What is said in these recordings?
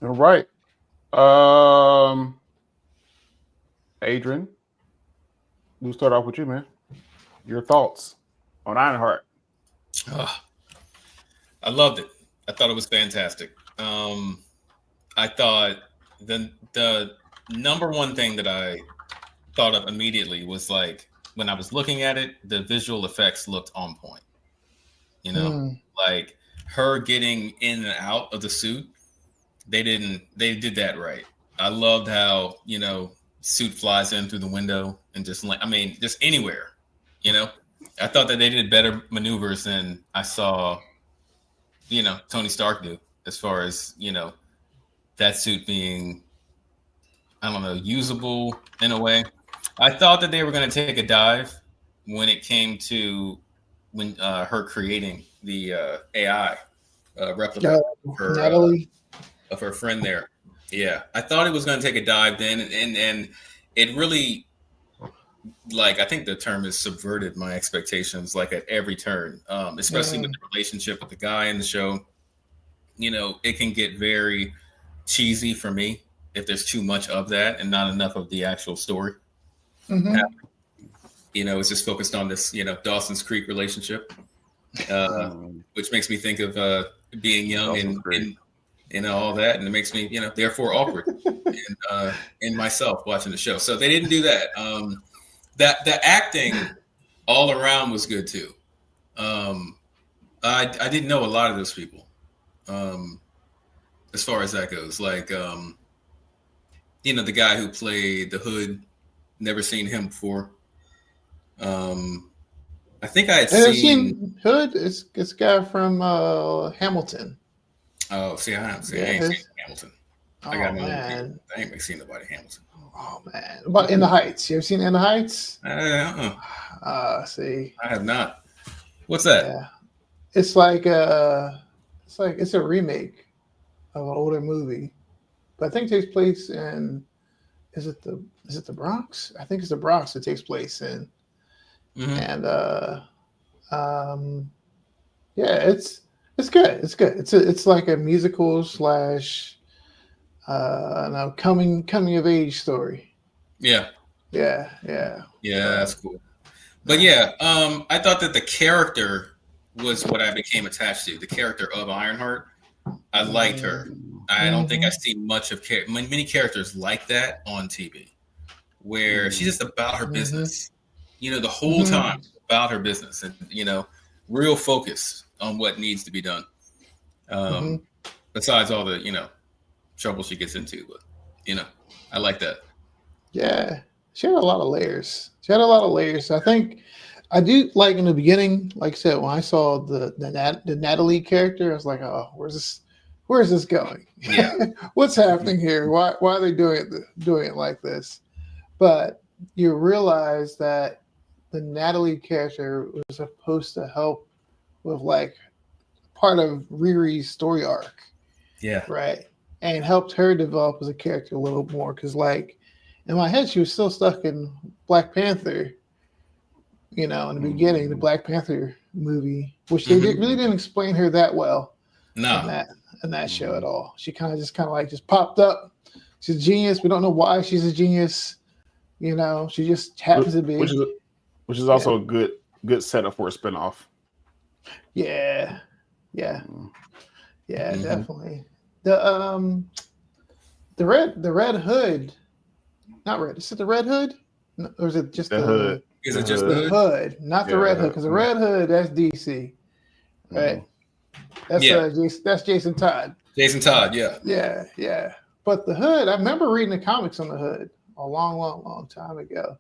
All right. Um, Adrian, we'll start off with you, man. Your thoughts on Ironheart. Oh, I loved it. I thought it was fantastic. I thought the number one thing that I thought of immediately was like when I was looking at it, the visual effects looked on point. You know, like her getting in and out of the suit, they did that right. I loved how, suit flies in through the window and just like, I mean, just anywhere, you know. I thought that they did better maneuvers than I saw, Tony Stark do, as far as, that suit being, I don't know, usable in a way. I thought that they were going to take a dive when it came to her creating the AI replica of Natalie. Of her friend there. Yeah, I thought it was going to take a dive then, and it really, like, I think the term is subverted my expectations, like at every turn, especially with the relationship with the guy in the show. It can get very cheesy for me if there's too much of that and not enough of the actual story. It's just focused on this, Dawson's Creek relationship, which makes me think of being young and all that, and it makes me, therefore awkward in myself watching the show. So they didn't do that. That the acting all around was good too. I didn't know a lot of those people, as far as that goes. Like, the guy who played the Hood, never seen him before. I think I had seen Hood. It's a guy from Hamilton. Oh, see, I ain't seen Hamilton. I ain't seen nobody Hamilton. Oh man, about In the Heights. You ever seen In the Heights? See, I have not. What's that? Yeah, it's like it's a remake of an older movie, but I think it takes place in is it the Bronx? I think it's the Bronx it takes place in, and it's good. It's good. It's like a musical / coming of age story. Yeah. Yeah. That's cool. But yeah, I thought that the character was what I became attached to. The character of Ironheart, I liked her. I don't think I've seen much of many characters like that on TV, where she's just about her business. The whole time about her business, and real focus on what needs to be done. Besides all the trouble she gets into, but I like that. Yeah, she had a lot of layers. I think I do like in the beginning, like I said, when I saw the Natalie character, I was like, oh, where's this going? Yeah. What's happening here? Why are they doing it like this? But you realize that the Natalie character was supposed to help with like part of Riri's story arc. Yeah. Right. And helped her develop as a character a little more. Because, like, in my head, she was still stuck in Black Panther, in the beginning, the Black Panther movie, which they really didn't explain her that well in that show at all. She kind of just popped up. She's a genius. We don't know why she's a genius. She just happens to be. Which is also a good setup for a spinoff. Yeah. Definitely. The Red Hood, not Red. Is it the Red Hood, or is it just the Hood? Is it just the Hood? Not the Red Hood, because the Red Hood, that's DC, right? That's Jason Todd. Jason Todd, yeah. Yeah. But the Hood, I remember reading the comics on the Hood a long time ago.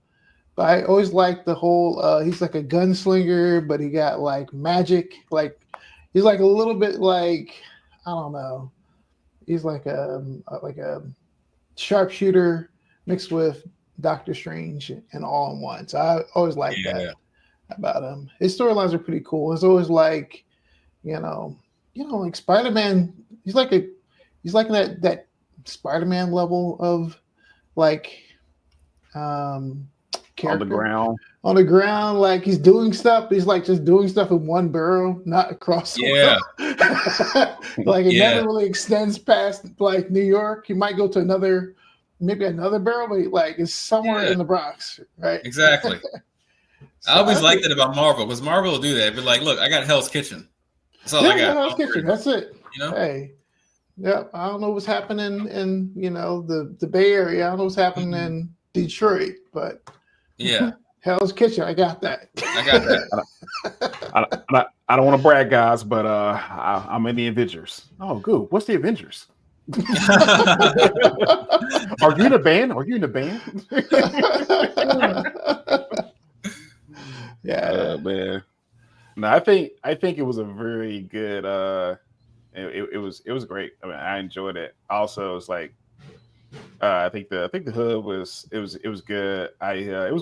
But I always liked the whole. He's like a gunslinger, but he got like magic. Like he's like a little bit like, I don't know. He's like a sharpshooter mixed with Doctor Strange and all in one. So I always liked that about him. His storylines are pretty cool. It's always like, like Spider-Man. He's like that Spider-Man level of like character. On the ground. on the ground, like he's doing stuff. He's like just doing stuff in one burrow, not across the world. Like it never really extends past like New York. You might go to maybe another barrel, but like it's somewhere in the Bronx, right? Exactly. So I always liked it about Marvel because Marvel will do that. Be like, look, I got Hell's Kitchen. That's all I got. Hell's Kitchen. That's it. You know? Hey, yep. I don't know what's happening in the Bay Area. I don't know what's happening in Detroit, but yeah, Hell's Kitchen. I got that. I got that. I don't want to brag, guys, but I'm in the Avengers. Oh, good. What's the Avengers? Are you in a band? Yeah, man. No, I think it was a very good. It was great. I mean, I enjoyed it. Also, it's like I think the hood was good. It was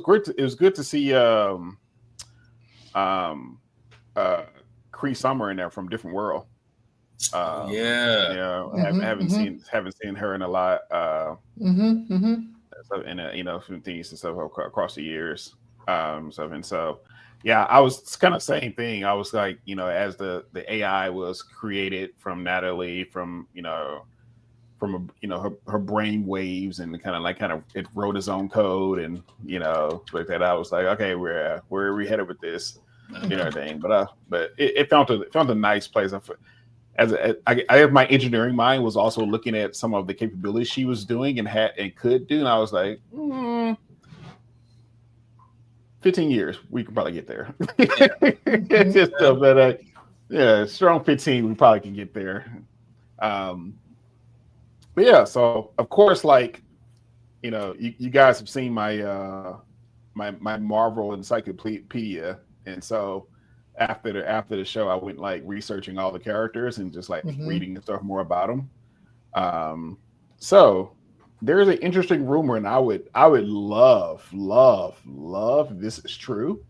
great. It was good to see Cree Summer in there from Different World. Haven't seen her in a lot. From things and stuff across the years. So yeah, I was kind of same thing. I was like, as the AI was created from Natalie, from her brain waves, and kind of it wrote its own code, and like that. I was like, okay, where are we headed with this, thing. But it found a nice place. I have my engineering mind was also looking at some of the capabilities she was doing and could do, and I was like, 15 years, we could probably get there. It's just strong 15, we probably can get there. But yeah, so of course, like, you guys have seen my my Marvel encyclopedia, and so after the show, I went like researching all the characters and just like reading stuff more about them. So there's an interesting rumor, and I would love if this is true.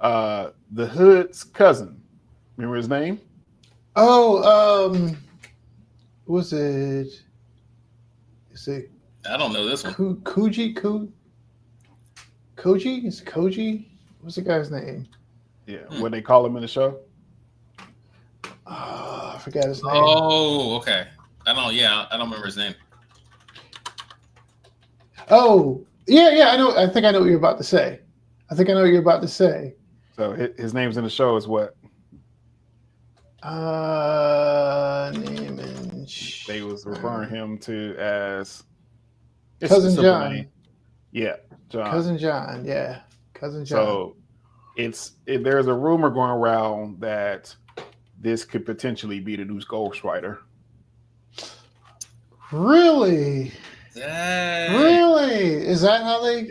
The Hood's cousin, remember his name? Oh, was it? Is it? I don't know this one. Koji? Is it Koji? What's the guy's name? Yeah, what they call him in the show? I forgot his name. Oh, okay. I don't remember his name. Oh, yeah, I know. I think I know what you're about to say. So his name's in the show is what? Name and they was referring him to as Cousin John. Name. Yeah, John. Cousin John. Yeah, Cousin John. So there's a rumor going around that this could potentially be the new Ghostwriter. Really? Dang. Really? Is that how they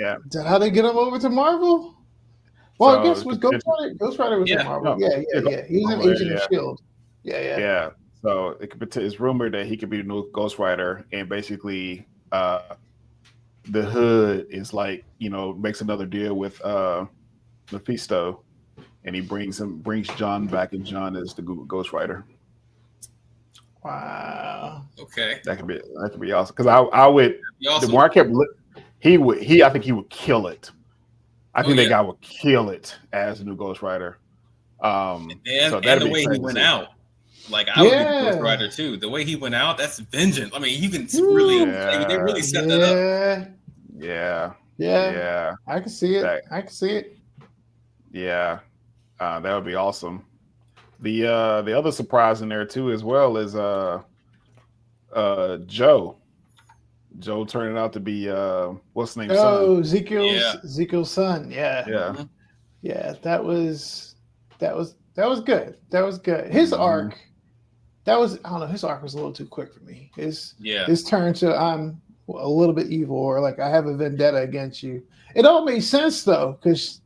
get him over to Marvel? Well, I guess Ghostwriter was in Marvel. Yeah. He was an Agent of S.H.I.E.L.D. Yeah. So it's rumored that he could be the new Ghostwriter, and basically the Hood is like, makes another deal with Mephisto, and he brings John back, and John is the Ghostwriter. Wow. Okay. That could be awesome, because I would awesome. The more I kept I think he would kill it. I think that guy would kill it as a new Ghostwriter. And the way he went out, like I would be the Ghostwriter too. The way he went out, that's vengeance. I mean, you can really they really set that up. Yeah. I can see it. Yeah, that would be awesome. The other surprise in there too, as well, is Joe. Joe turning out to be what's his name? Oh, Ezekiel's son. Yeah. That was good. His arc. His arc was a little too quick for me. His turn to I'm a little bit evil, or like I have a vendetta against you. It all made sense though, because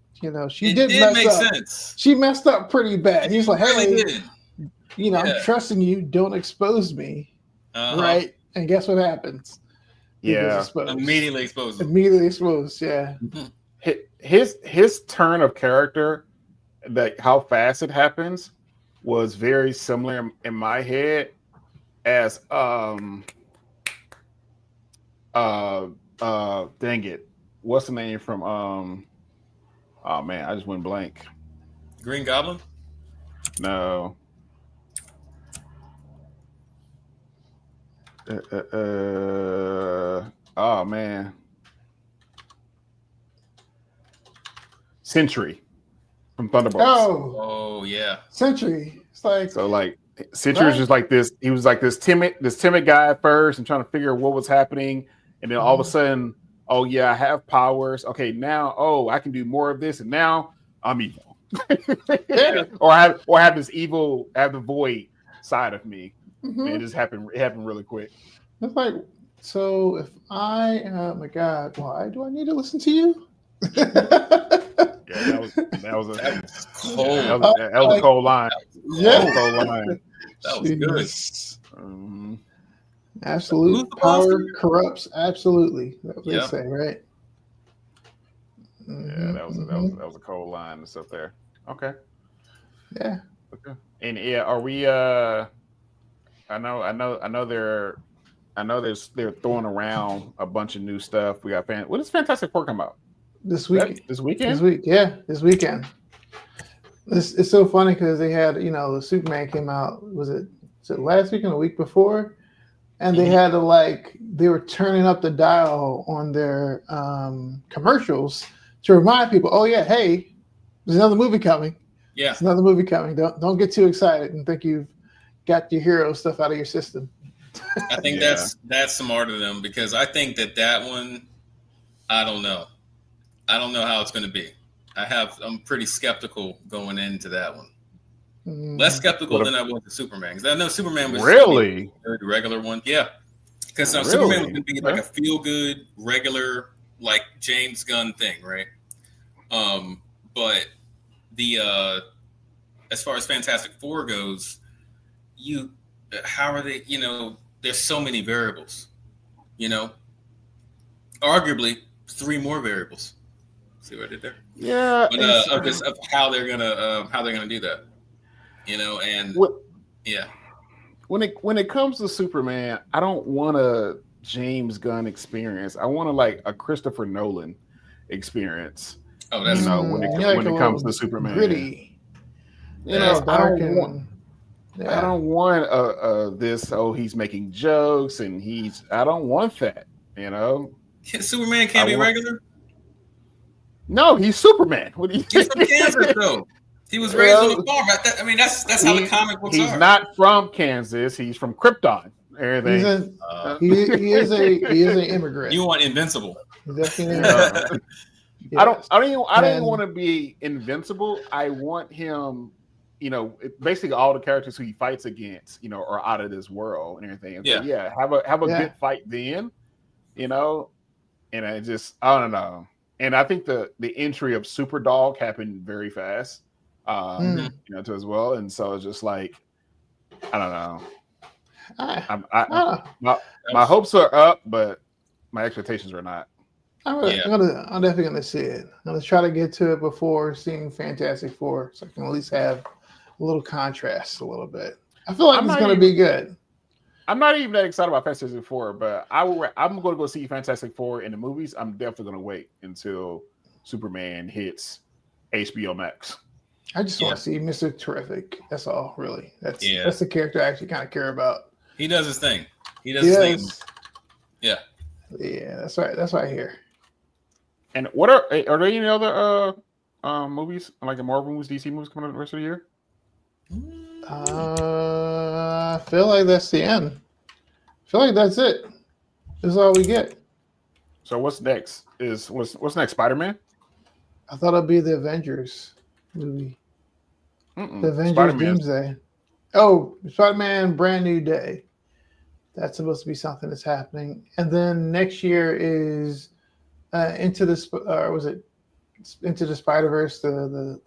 she did make sense. She messed up pretty bad. He's like, hey, I'm trusting you. Don't expose me, right? And guess what happens? Immediately exposed. Yeah. His turn of character, like how fast it happens, was very similar in my head as dang it, what's the name from oh man, I just went blank. Green Goblin. No. Oh man. Sentry from Thunderbolts. Oh yeah. Sentry. It's like So like Sentry was just like this. He was like this timid guy at first and trying to figure out what was happening. And then all of a sudden, oh yeah, I have powers. Okay, now I can do more of this, and now I'm evil. or I have this evil, I have the void side of me. And it just happened. It happened really quick. It's like, so if oh my God, why do I need to listen to you? Yeah, that was cold. That was a cold line. Yeah, that was a cold line. That was good. Absolute power corrupts. Absolutely, that's what they say, right? Yeah, that was a cold line that's up there. Okay. Yeah. Okay. And yeah, are we? I know they're throwing around a bunch of new stuff. We got what is Fantastic Four come out this week? This weekend? This weekend. It's so funny because they had, the Superman came out. Was it last week and the week before? And they had to they were turning up the dial on their commercials to remind people, oh yeah, hey, there's another movie coming. Yeah, there's another movie coming. Don't get too excited and think you've got your hero stuff out of your system. I think that's smart of them, because I think that one, I don't know how it's going to be. I'm pretty skeptical going into that one. Less skeptical than I was with Superman, because I know Superman was really the regular one. Yeah, because Superman was going to be like a feel good regular like James Gunn thing, right? But the as far as Fantastic Four goes, how are they? There's so many variables. Arguably 3 more variables. See what I did there? Yeah, but of how they're gonna do that. When it comes to Superman, I don't want a James Gunn experience. I want a Christopher Nolan experience. Oh, that's when it comes to Superman, gritty. I don't want this. Oh, he's making jokes and I don't want that. Superman can't be regular. No, he's Superman. He's from Kansas, though. He was raised on a farm. That's how the comic books are. He's not from Kansas. He's from Krypton. Everything. He is an immigrant. You want Invincible? Definitely. I don't even want to be invincible. I want him. Basically all the characters who he fights against, are out of this world and everything. And have a good fight then. And I don't know. And I think the entry of Superdog happened very fast, too, as well. And so it's just like, I don't know. My hopes are up, but my expectations are not. I'm definitely gonna see it. I'm gonna try to get to it before seeing Fantastic Four, so I can at least have a little contrast a little bit. I feel like it's gonna be good. I'm not even that excited about Fantastic Four, but I'm going to go see Fantastic Four in the movies. I'm definitely going to wait until Superman hits HBO Max. I just want to see Mr. Terrific. That's all, really. That's the character I actually kind of care about. He does his thing. His thing. Yeah. Yeah, that's right. That's what I hear. And what are there any other movies, like the Marvel movies, DC movies coming out the rest of the year? I feel like that's the end. I feel like that's it. This is all we get. So what's next? What's next? Spider-Man? I thought it'd be the Avengers movie. The Avengers Doomsday. Oh, Spider-Man Brand New Day. That's supposed to be something that's happening. And then next year is Into the Spider-Verse, the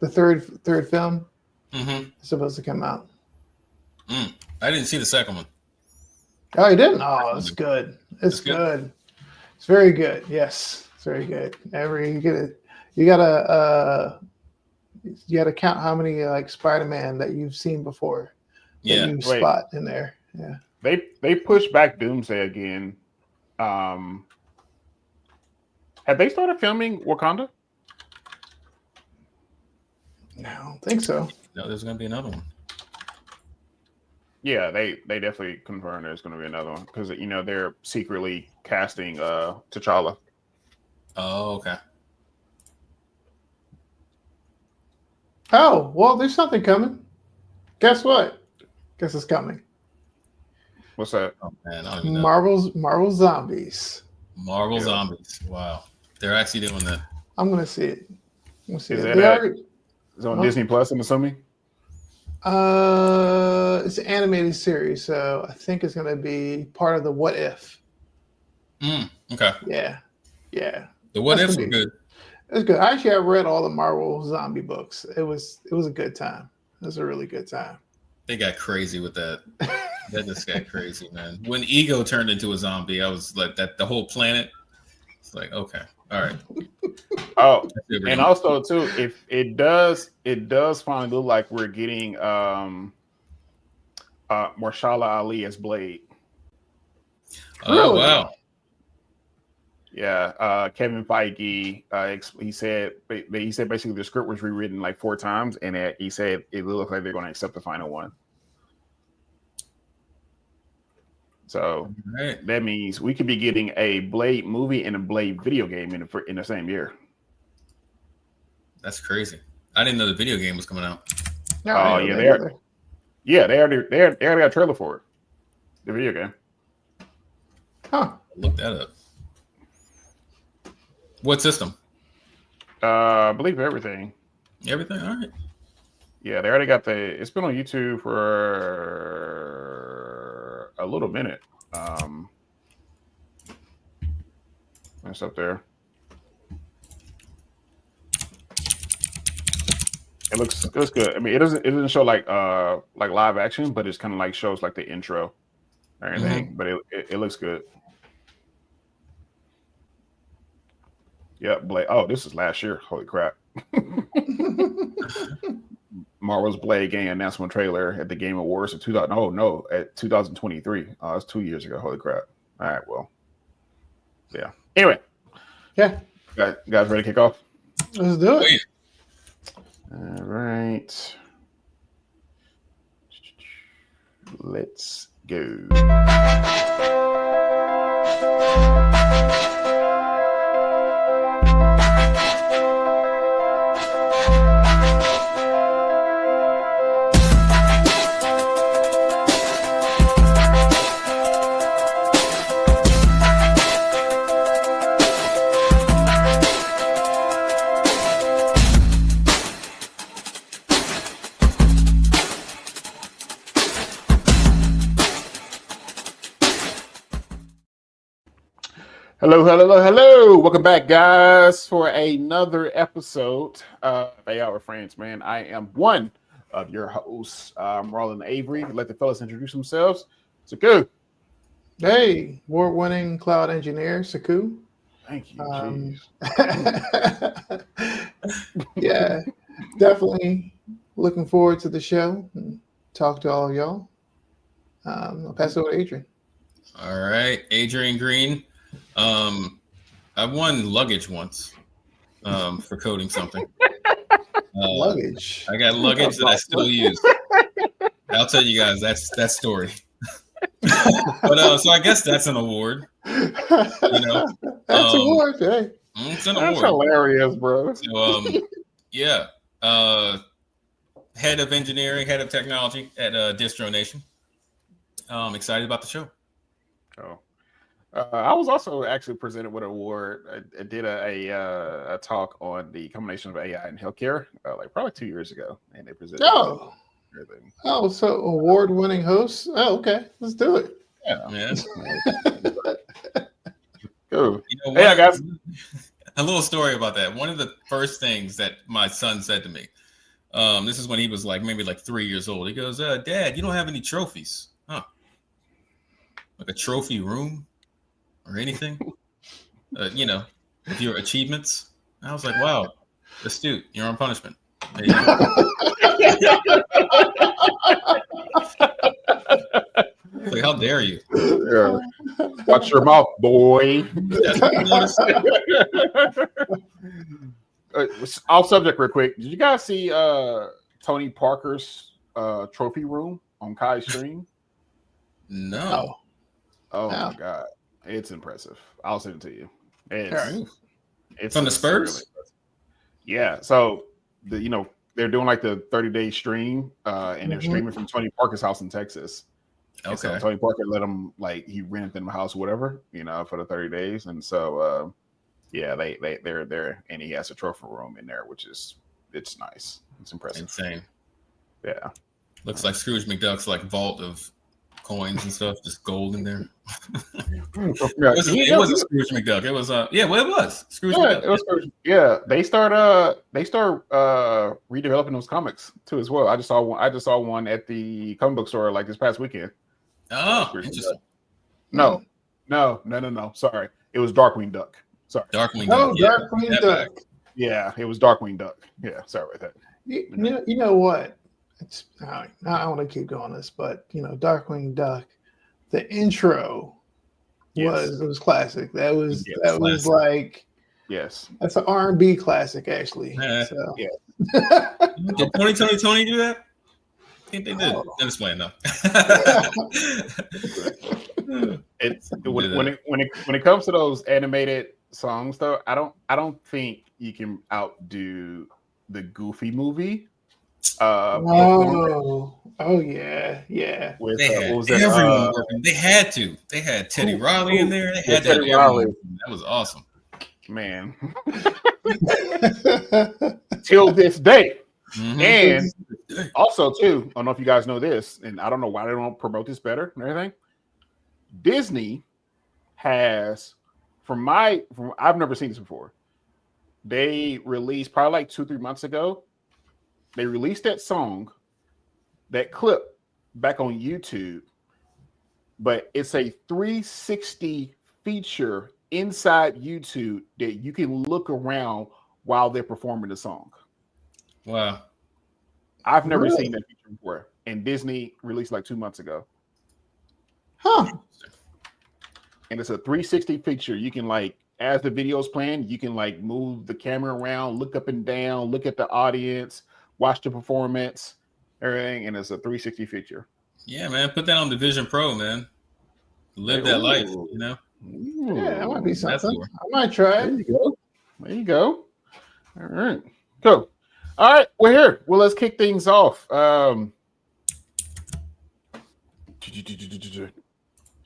third film. It's supposed to come out. I didn't see the second one. Oh, you didn't? Oh, it's good. It's good. It's very good. Yes, it's very good. You gotta count how many Spider-Man that you've seen before. Yeah, that you spot in there. Yeah, they pushed back Doomsday again. Have they started filming Wakanda? No, I don't think so. No, there's gonna be another one. Yeah, they definitely confirmed there's going to be another one because they're secretly casting T'Challa. Oh, okay. Oh, well, there's something coming. Guess what? Guess it's coming. What's that? Oh man, I don't even know. Marvel Zombies. Marvel Zombies. Wow, they're actually doing that. I'm gonna see it. Is it on Disney Plus? I'm assuming. It's an animated series, so I think it's gonna be part of the What If. Okay. Yeah. The What Ifs were good. It's good. I read all the Marvel zombie books. It was a good time. It was a really good time. They got crazy with that. That just got crazy, man. When Ego turned into a zombie, I was like, that the whole planet. It's like, okay, all right. Oh, and also too, if it does finally look like we're getting Mahershala Ali as Blade. Oh Really? wow. Yeah, Kevin Feige, he said basically the script was rewritten like 4 times, and he said it looks like they're going to accept the final one. So that means we could be getting a Blade movie and a Blade video game in the same year. That's crazy. I didn't know the video game was coming out. Oh yeah, they already got a trailer for it. The video game. Huh. Look that up. What system? I believe everything. Everything? All right. Yeah, they already got it's been on YouTube for a little minute. That's up there. It looks good. I mean, it doesn't show like live action, but it's kind of like shows like the intro or anything. But it looks good. Yep, Blade. Oh, this is last year. Holy crap. Marvel's Blade game announcement trailer at the Game Awards of 2000. Oh no, at 2023. Oh, that's 2 years ago. Holy crap. All right, well. Yeah. Anyway. Yeah. Guys ready to kick off? Let's do it. All right. Let's go. Hello. Welcome back, guys, for another episode of AI with Friends, man. I am one of your hosts. I'm Roland Avery. Let the fellas introduce themselves. Saku. Hey, award-winning cloud engineer, Saku. Thank you. Yeah, definitely looking forward to the show and talk to all of y'all. I'll pass it over to Adrian. All right, Adrian Green. I won luggage once for coding something. Luggage. I got luggage that I still use. I'll tell you guys that story. But so I guess that's an award. That's award. Hey, it's an That's award. hilarious, bro. So yeah, head of engineering, head of technology at Distro Nation. Excited about the show. Oh. I was also actually presented with an award. I did a talk on the combination of AI and healthcare, like probably 2 years ago, and they presented. Everything. Oh, so award-winning host. Oh, okay, let's do it. Yeah. Cool. Hey, guys. A little story about that. One of the first things that my son said to me, this is when he was maybe 3 years old. He goes, "Dad, you don't have any trophies, huh? Like a trophy room or anything? With your achievements?" I was like, "Wow, astute. You're on punishment." There you go. Like, how dare you? Yeah. Watch your mouth, boy. That's what you noticed? Off subject real quick. Did you guys see Tony Parker's trophy room on Kai's stream? No. Oh my god, it's impressive. I'll send it to you. It's from the Spurs. Really, yeah. So they're doing like the 30-day stream, and they're streaming from Tony Parker's house in Texas. Okay. So Tony Parker let him he rented them a house, or whatever, for the 30 days, and so they're there, and he has a trophy room in there, it's nice. It's impressive. Insane. Yeah. Looks like Scrooge McDuck's vault of coins and stuff, just gold in there. It wasn't Scrooge McDuck. It was it was Scrooge McDuck. It was Scrooge. Yeah, they start redeveloping those comics too as well. I just saw one at the comic book store this past weekend. Oh, interesting. No. Sorry, it was Darkwing Duck. Sorry, Darkwing Duck. Darkwing Duck. Yeah, it was Darkwing Duck. Yeah, sorry about that. You know what? I don't want to keep going this, but Darkwing Duck, the intro was classic. That was that's an R&B classic actually. So. Yeah. Did Tony do that? I think they did. I'm just playing though. It's when it comes to those animated songs though, I don't think you can outdo the Goofy movie. Oh yeah. With, they had everyone working. They had to. They had Teddy Riley in there. They had Teddy Riley. That was awesome, man. Till this day. Mm-hmm. And also too, I don't know if you guys know this, and I don't know why they don't promote this better and everything. Disney has, I've never seen this before. They released probably 2-3 months ago. They released that song, that clip, back on YouTube, but it's a 360 feature inside YouTube that you can look around while they're performing the song. Wow. I've never seen that feature before, and Disney released 2 months ago. Huh. And it's a 360 feature. You can as the video's playing, you can move the camera around, look up and down, look at the audience, watch the performance, everything, and it's a 360 feature. Yeah, man. Put that on the Vision Pro, man. Live that life, Yeah, that might be something. I might try it. There you go. All right. Cool. All right, we're here. Well, let's kick things off.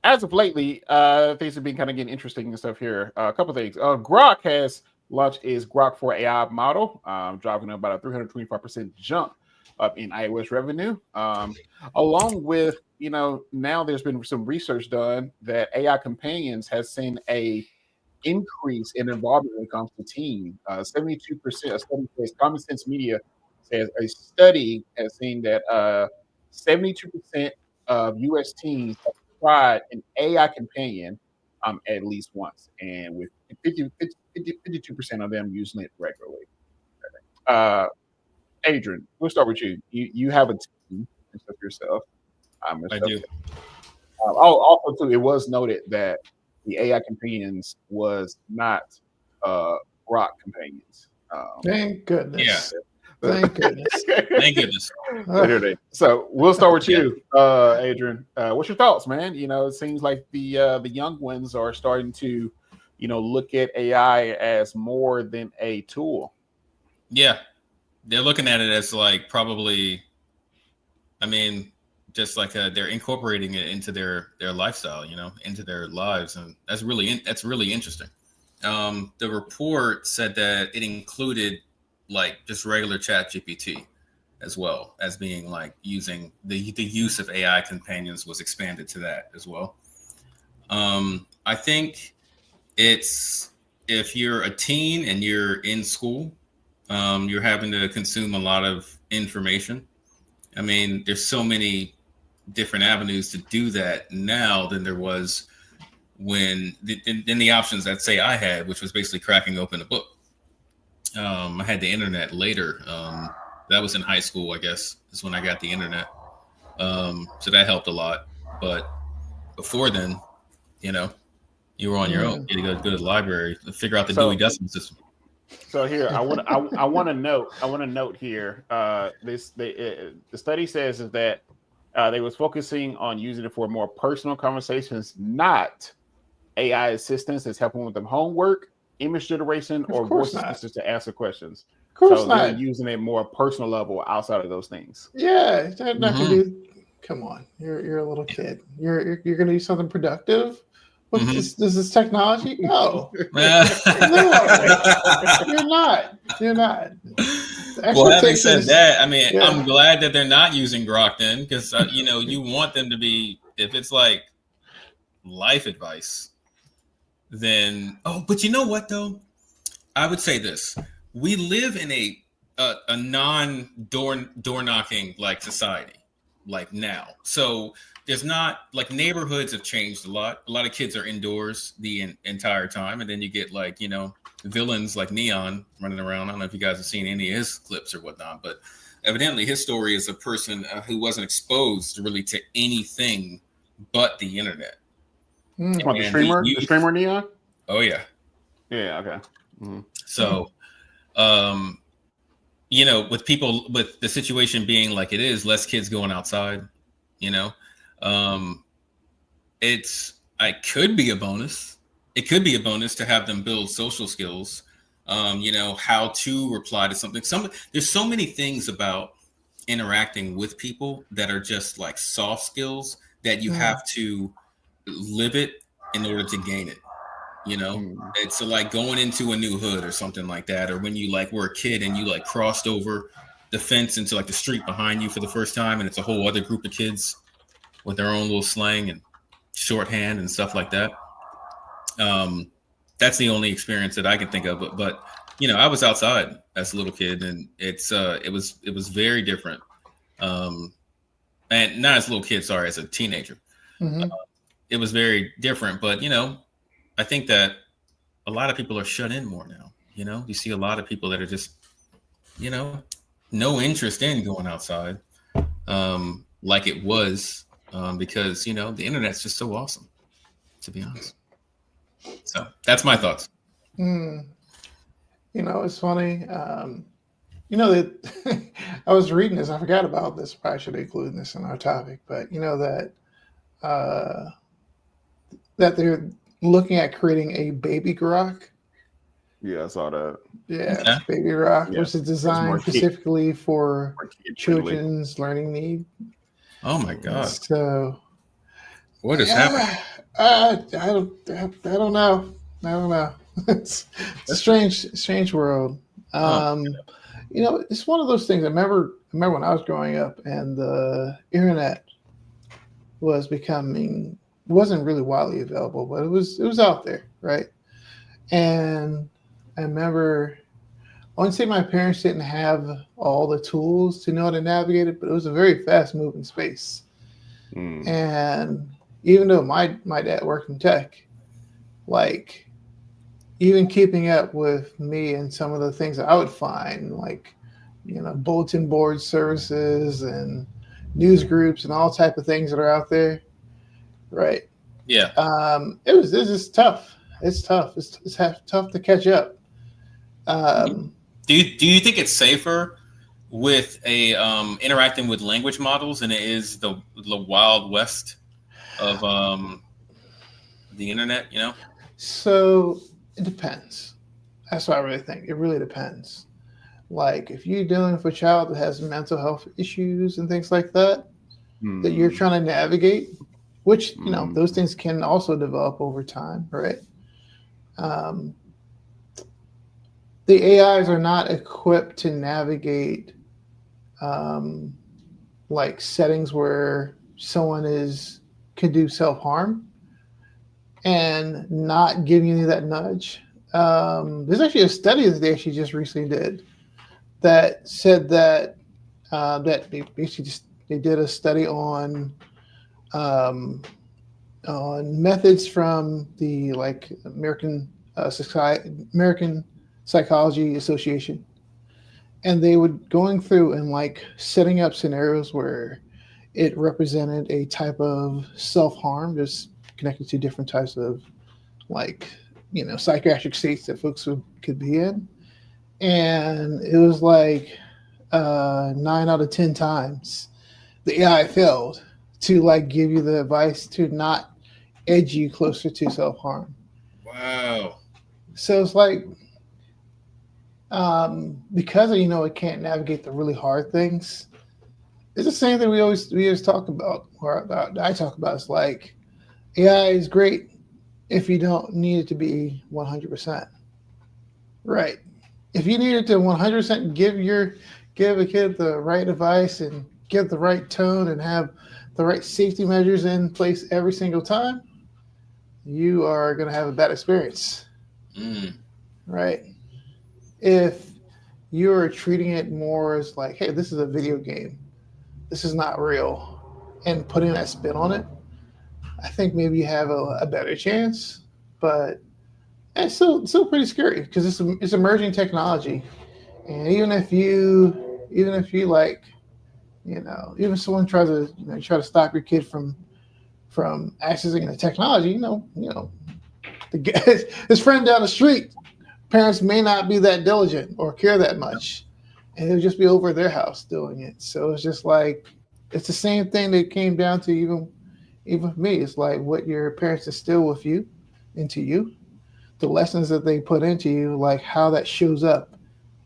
As of lately, things have been kind of getting interesting and stuff here. A couple things. Grok has launched its Grok 4 AI model, driving about a 325% jump up in iOS revenue. Along with, now there's been some research done that AI companions has seen a increase in involvement when it comes to team. 72%, a study says Common Sense Media says a study has seen that 72% of U.S. teens have tried an AI companion at least once, and with 52% of them using it regularly. Adrian, we'll start with you. You have a team and stuff yourself. I do. Also, too, it was noted that the AI companions was not Grok companions. Thank goodness. Yeah. Thank goodness. Thank goodness. So we'll start with you, Adrian. What's your thoughts, man? It seems like the young ones are starting to, look at AI as more than a tool. Yeah, they're looking at it as probably, just they're incorporating it into their lifestyle, into their lives, and that's really interesting. The report said that it included just regular Chat GPT as well as being using the use of AI companions was expanded to that as well. I think it's, if you're a teen and you're in school, you're having to consume a lot of information. There's so many different avenues to do that now than there was when the options that say I had, which was basically cracking open a book. I had the internet later. That was in high school, I guess, is when I got the internet. So that helped a lot. But before then, You were on your own. You had to go to the library to figure out the So- Dewey Decimal System. So here, I want to note here. The study says is that they was focusing on using it for more personal conversations, not AI assistants that's helping with them homework, image generation, or course voice not. assistants to answer questions. Of course So they're not. using it more personal level outside of those things. Yeah, they're not gonna do. Come on, you're a little kid. You're gonna do something productive. What's this technology? No, you're not. You're not. Well, having said Expectations- that, I mean, Yeah. I'm glad that they're not using Grok then, because you want them to be, if it's like life advice, then but you know what though? I would say this: we live in a non door knocking like society, like now. So there's not like neighborhoods have changed a lot. A lot of kids are indoors the entire time, and then you get like villains like Neon running around. I don't know if you guys have seen any of his clips or whatnot, but evidently his story is a person who wasn't exposed really to anything but the internet. What, the streamer Neon? Oh yeah. Yeah. Okay. Mm-hmm. So, with people, with the situation being like it is, less kids going outside, it could be a bonus. It could be a bonus to have them build social skills, how to reply to something. There's so many things about interacting with people that are just like soft skills that you have to live it in order to gain it. It's like going into a new hood or something like that, or when you like were a kid and you like crossed over the fence into like the street behind you for the first time, and it's a whole other group of kids with their own little slang and shorthand and stuff like that. That's the only experience that I can think of. But I was outside as a little kid, and it was very different. And not as a little kid, sorry, as a teenager. It was very different, but I think that a lot of people are shut in more now. You see a lot of people that are just, no interest in going outside, like it was, because the internet's just so awesome, to be honest. So that's my thoughts. It's funny. That I was reading this. I forgot about this. Probably should include this in our topic, but that they're looking at creating a baby Grok. Yeah, I saw that. Yeah, baby Grok, which is designed specifically for children's learning need. Oh my God! So, what is happening? I don't know. It's a strange world. It's one of those things. I remember when I was growing up and the internet wasn't really widely available, but it was out there, right? And I remember, I wouldn't say my parents didn't have all the tools to know how to navigate it, but it was a very fast moving space. And even though my dad worked in tech, like even keeping up with me and some of the things that I would find, like, bulletin board services and news groups and all type of things that are out there. Right. Yeah. It's just tough. It's tough. It's tough to catch up. Do you think it's safer with a interacting with language models than it is the Wild West of the internet? So it depends. That's what I really think. It really depends. Like if you're dealing with a child that has mental health issues and things like that, that you're trying to navigate, which those things can also develop over time, right? The AIs are not equipped to navigate like settings where someone can do self-harm and not giving you that nudge. There's actually a study that they actually just recently did that said that they basically they did a study on methods from the American Psychology Association, and they would going through and setting up scenarios where it represented a type of self-harm, just connected to different types of like, psychiatric states that folks could be in. And it was like 9 out of 10 times the AI failed to like give you the advice to not edge you closer to self-harm. Wow. So it's like, because it can't navigate the really hard things. It's the same thing we always talk about, or I talk about. It's like AI is great if you don't need it to be 100%. Right. If you need it to 100% give a kid the right advice and give the right tone and have the right safety measures in place every single time, you are going to have a bad experience. Right. If you're treating it more as like, hey, this is a video game, this is not real, and putting that spin on it, I think maybe you have a better chance. But it's still pretty scary because it's emerging technology, and even if you like, even if someone tries to try to stop your kid from accessing the technology, his friend down the street, parents may not be that diligent or care that much, and it'll just be over at their house doing it. So it's just like, it's the same thing that came down to even for me. It's like what your parents instill into you, the lessons that they put into you, like how that shows up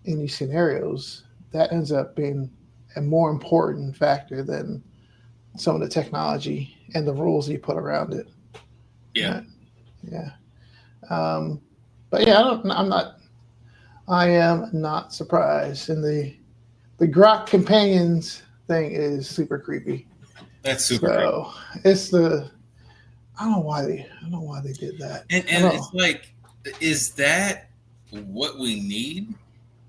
in these scenarios, that ends up being a more important factor than some of the technology and the rules you put around it. Yeah. Yeah. But yeah, I am not surprised. And the Grok companions thing is super creepy. That's super creepy. It's I don't know why they did that. And it's like, is that what we need?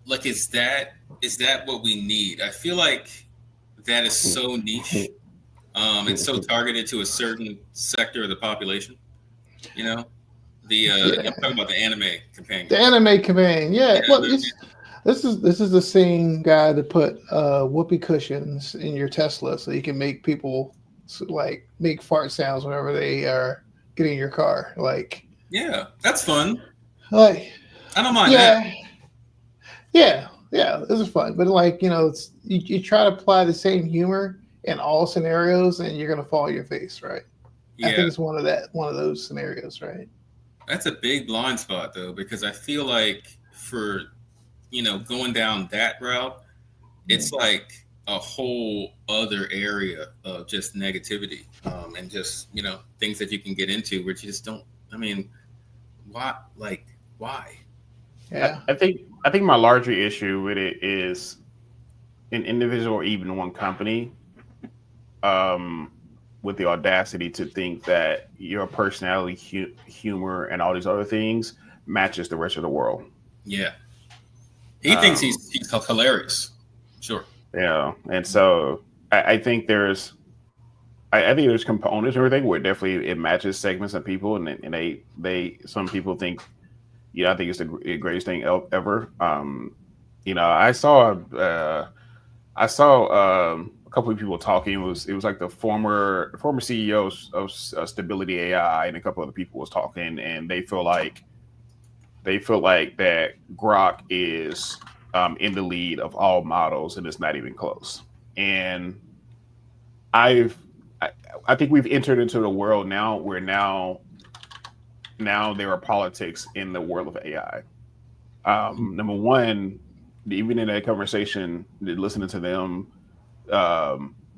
Like, is that what we need? I feel like that is so niche. It's so targeted to a certain sector of the population. I'm talking about the anime companion. The anime companion, yeah. Well, this is the same guy that put whoopee cushions in your Tesla so you can make people like make fart sounds whenever they are getting in your car. Like, yeah, that's fun. Like, I don't mind that. Yeah, this is fun. But like, it's you try to apply the same humor in all scenarios, and you're gonna fall on your face, right? Yeah. I think it's one of those scenarios, right? That's a big blind spot though, because I feel like for going down that route, it's like a whole other area of just negativity, and just things that you can get into which you just don't. I mean, why? Yeah, I think my larger issue with it is an individual or even one company with the audacity to think that your personality, humor, and all these other things matches the rest of the world. Yeah. He thinks he's hilarious. Sure. Yeah. And so I think there's components and everything where definitely it matches segments of people, and they some people think, I think it's the greatest thing ever. I saw a couple of people talking. It was like the former CEOs of Stability AI and a couple other people was talking, and they feel like that Grok is in the lead of all models, and it's not even close. And I think we've entered into the world now where now there are politics in the world of AI. Number one, even in that conversation, listening to them,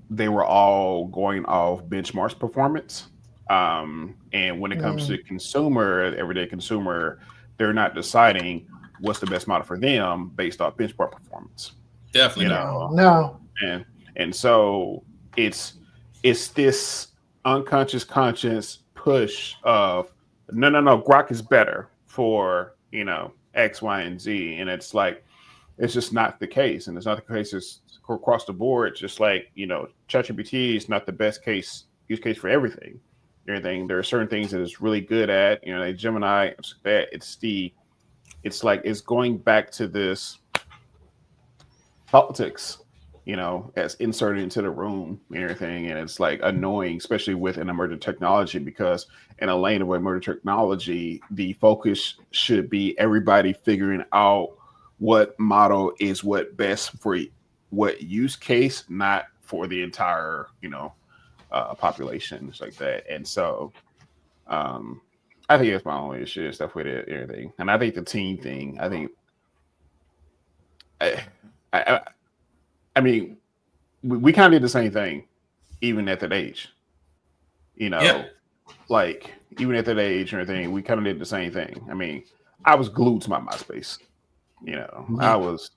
they were all going off benchmarks performance. And when it comes to everyday consumer, they're not deciding what's the best model for them based off benchmark performance. Definitely no. And so it's this unconscious conscious push of no, Grok is better for X, Y, and Z, and it's like it's just not the case, and it's not the case. It's across the board. It's just like ChatGPT is not the best use case for everything. There are certain things that it's really good at. Like Gemini, it's like it's going back to this politics. as inserted into the room and everything. And it's like annoying, especially with an emerging technology, because in a lane of emerging technology, the focus should be everybody figuring out what model is what best for what use case, not for the entire, population, it's like that. And so I think that's my only issue and stuff with it, everything. And I think the team thing, I mean, we kind of did the same thing, even at that age. Like even at that age and everything, we kind of did the same thing. I mean, I was glued to my MySpace. I was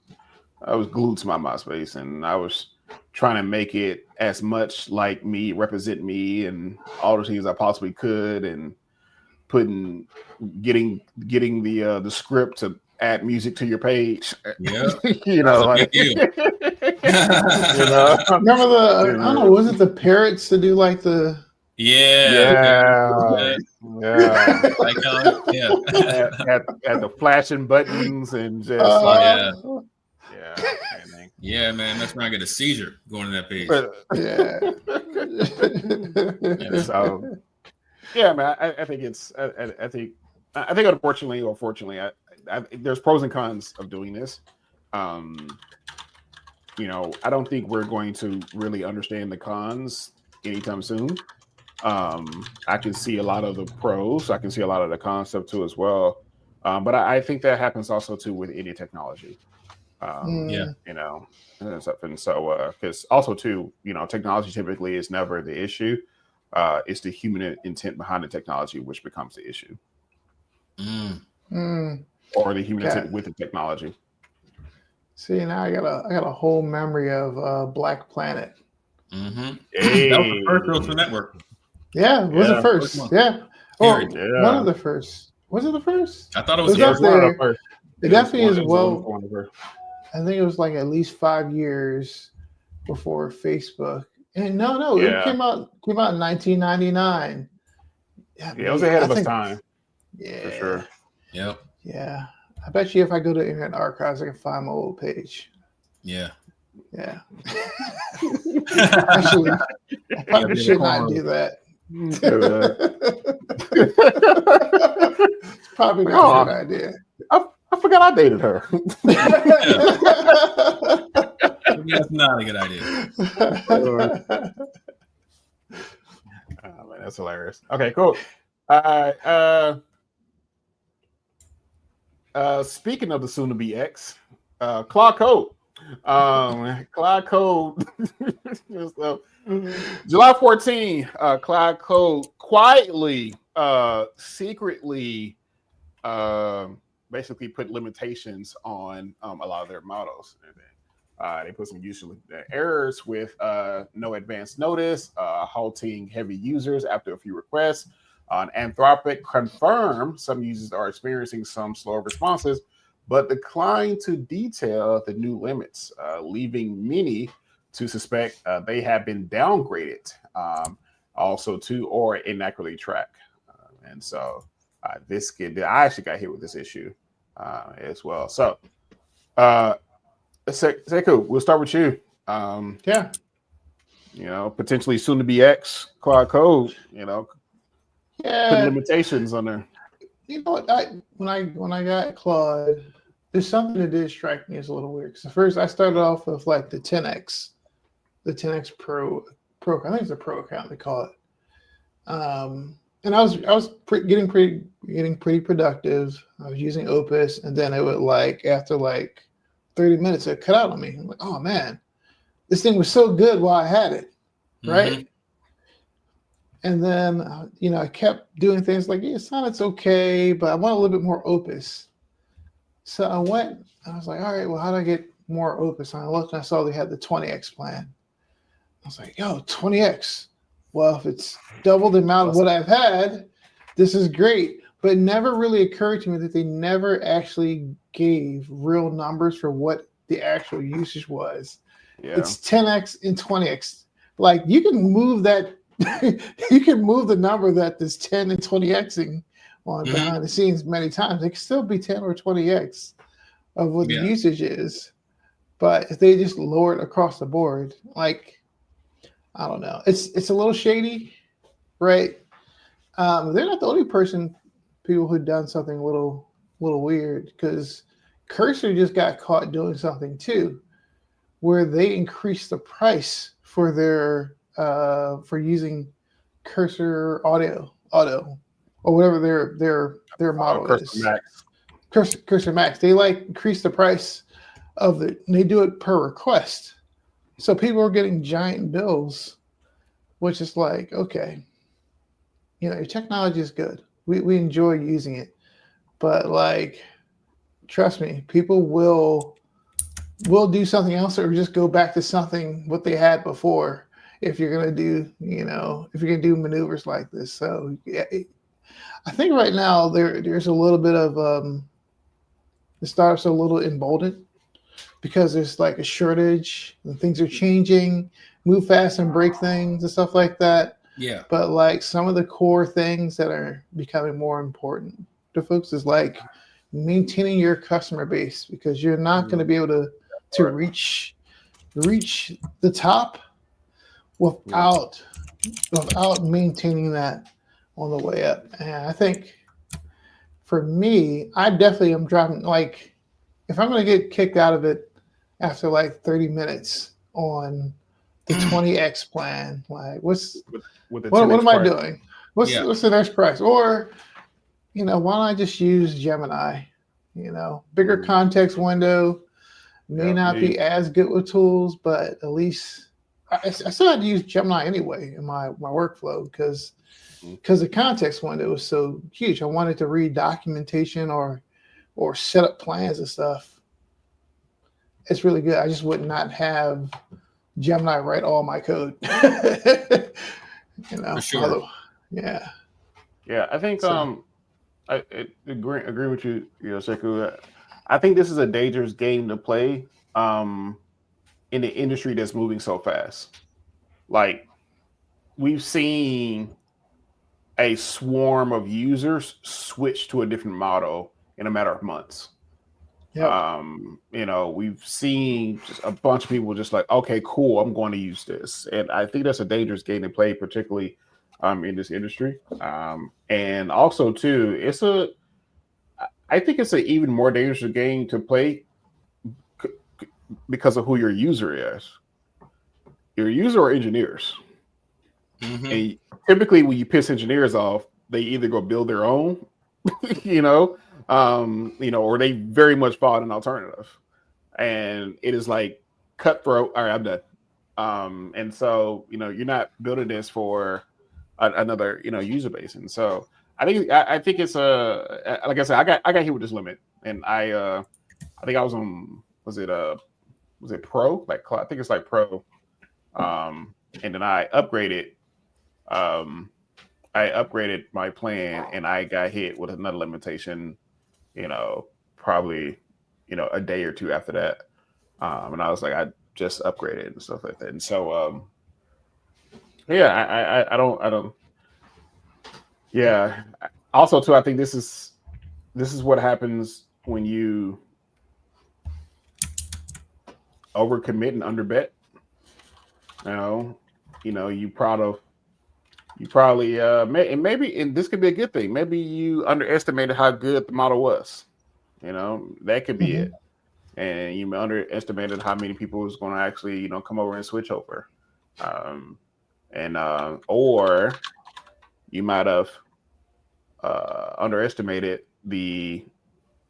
glued to my MySpace, and I was trying to make it as much like me, represent me, and all the things I possibly could, and getting the script to add music to your page. Yeah, like Remember I don't know, was it the parrots to do like the icon, at the flashing buttons and just man, that's when I get a seizure going to that page. So man, I think it's I think unfortunately or fortunately, there's pros and cons of doing this. I don't think we're going to really understand the cons anytime soon. I can see a lot of the pros. I can see a lot of the cons stuff too as well. But I think that happens also too with any technology. And stuff. And so, because also too, technology typically is never the issue. It's the human intent behind the technology which becomes the issue, or the human intent with the technology. See, now I got a whole memory of Black Planet. That was the first social network. Yeah, it was the first. Yeah, one of the first. Was it the first? I thought it was up there. The first. It definitely is. Well, I think it was like at least 5 years before Facebook. And no, it came out in 1999. Yeah, it was ahead of its time. Yeah, for sure. Yep. Yeah, I bet you if I go to Internet Archives, I can find my old page. Yeah. Yeah. Actually, I probably should not do that. It's probably not a good idea. I forgot I dated her. That's not a good idea. Oh man, that's hilarious. Okay, cool. Speaking of the soon-to-be X, Claude Code. Claude Code. So, July 14, Claude Code quietly, secretly, basically put limitations on a lot of their models. They put some useful errors with no advance notice, halting heavy users after a few requests. Anthropic confirmed some users are experiencing some slower responses, but declined to detail the new limits, leaving many to suspect they have been downgraded, also to or inaccurately tracked. And so I actually got hit with this issue as well. So, Sekou, we'll start with you. Potentially soon to be X Claude Code. Put limitations on there. You know what? When I got Claude, there's something that did strike me as a little weird. So first, I started off with like the 10x Pro. I think it's a Pro account they call it. And I was getting pretty productive. I was using Opus, and then it would after 30 minutes it cut out on me. I'm like, oh man, this thing was so good while I had it, right? Mm-hmm. And then I kept doing things like, yeah, Sonnet's okay, but I want a little bit more Opus. So I was like, all right, well, how do I get more Opus? And I looked and I saw they had the 20x plan. I was like, yo, 20x. Well, if it's double the amount of what I've had, this is great. But it never really occurred to me that they never actually gave real numbers for what the actual usage was. Yeah. It's 10x and 20x. Like you can move that, you can move the number that this 10 and 20xing on behind the scenes many times. It can still be 10 or 20x of what the usage is. But if they just lower it across the board, like, I don't know, it's a little shady, right? They're not the only people who've done something a little weird, because Cursor just got caught doing something too, where they increased the price for their for using Cursor auto or whatever their model Cursor is. Max. Cursor Max. They like increase the price of it. And they do it per request, so people are getting giant bills, which is like, okay, your technology is good. We enjoy using it, but like, trust me, people will do something else or just go back to something what they had before if you're gonna do if you're gonna do maneuvers like this. So yeah, I think right now there's a little bit of the startups are a little emboldened because there's like a shortage and things are changing, move fast and break things and stuff like that. Yeah. But like some of the core things that are becoming more important to folks is like maintaining your customer base, because you're not going to be able to reach the top without maintaining that on the way up. And I think for me, I definitely am driving, like, if I'm going to get kicked out of it after like 30 minutes on the 20x plan, like what am I doing? What's the next price? Or, why don't I just use Gemini? Bigger context window, may not be as good with tools, but at least I still had to use Gemini anyway in my workflow because the context window was so huge. I wanted to read documentation or set up plans and stuff. It's really good. I just would not have Gemini write all my code. For sure. Yeah. Yeah, I think I agree with you, Sekou. I think this is a dangerous game to play in the industry that's moving so fast. Like, we've seen a swarm of users switch to a different model in a matter of months. Yep. We've seen just a bunch of people just like, okay, cool, I'm going to use this. And I think that's a dangerous game to play, particularly in this industry. And also too, I think it's an even more dangerous game to play because of who your user is. Your user are engineers. Mm-hmm. And typically when you piss engineers off, they either go build their own, or they very much follow an alternative. And it is like cutthroat. All right, I'm done. And so, you're not building this for another, user base. And so I think it's like I said, I got hit with this limit, and I think I was on, was it Pro? Like, I think it's like Pro. And then I upgraded my plan, and I got hit with another limitation, probably, a day or two after that. And I was like, I just upgraded and stuff like that. And so, yeah, I don't. Yeah. Also, too, I think this is what happens when you overcommit and underbet. You probably and this could be a good thing. Maybe you underestimated how good the model was. That could be it. And you underestimated how many people was going to actually, come over and switch over. Or you might have underestimated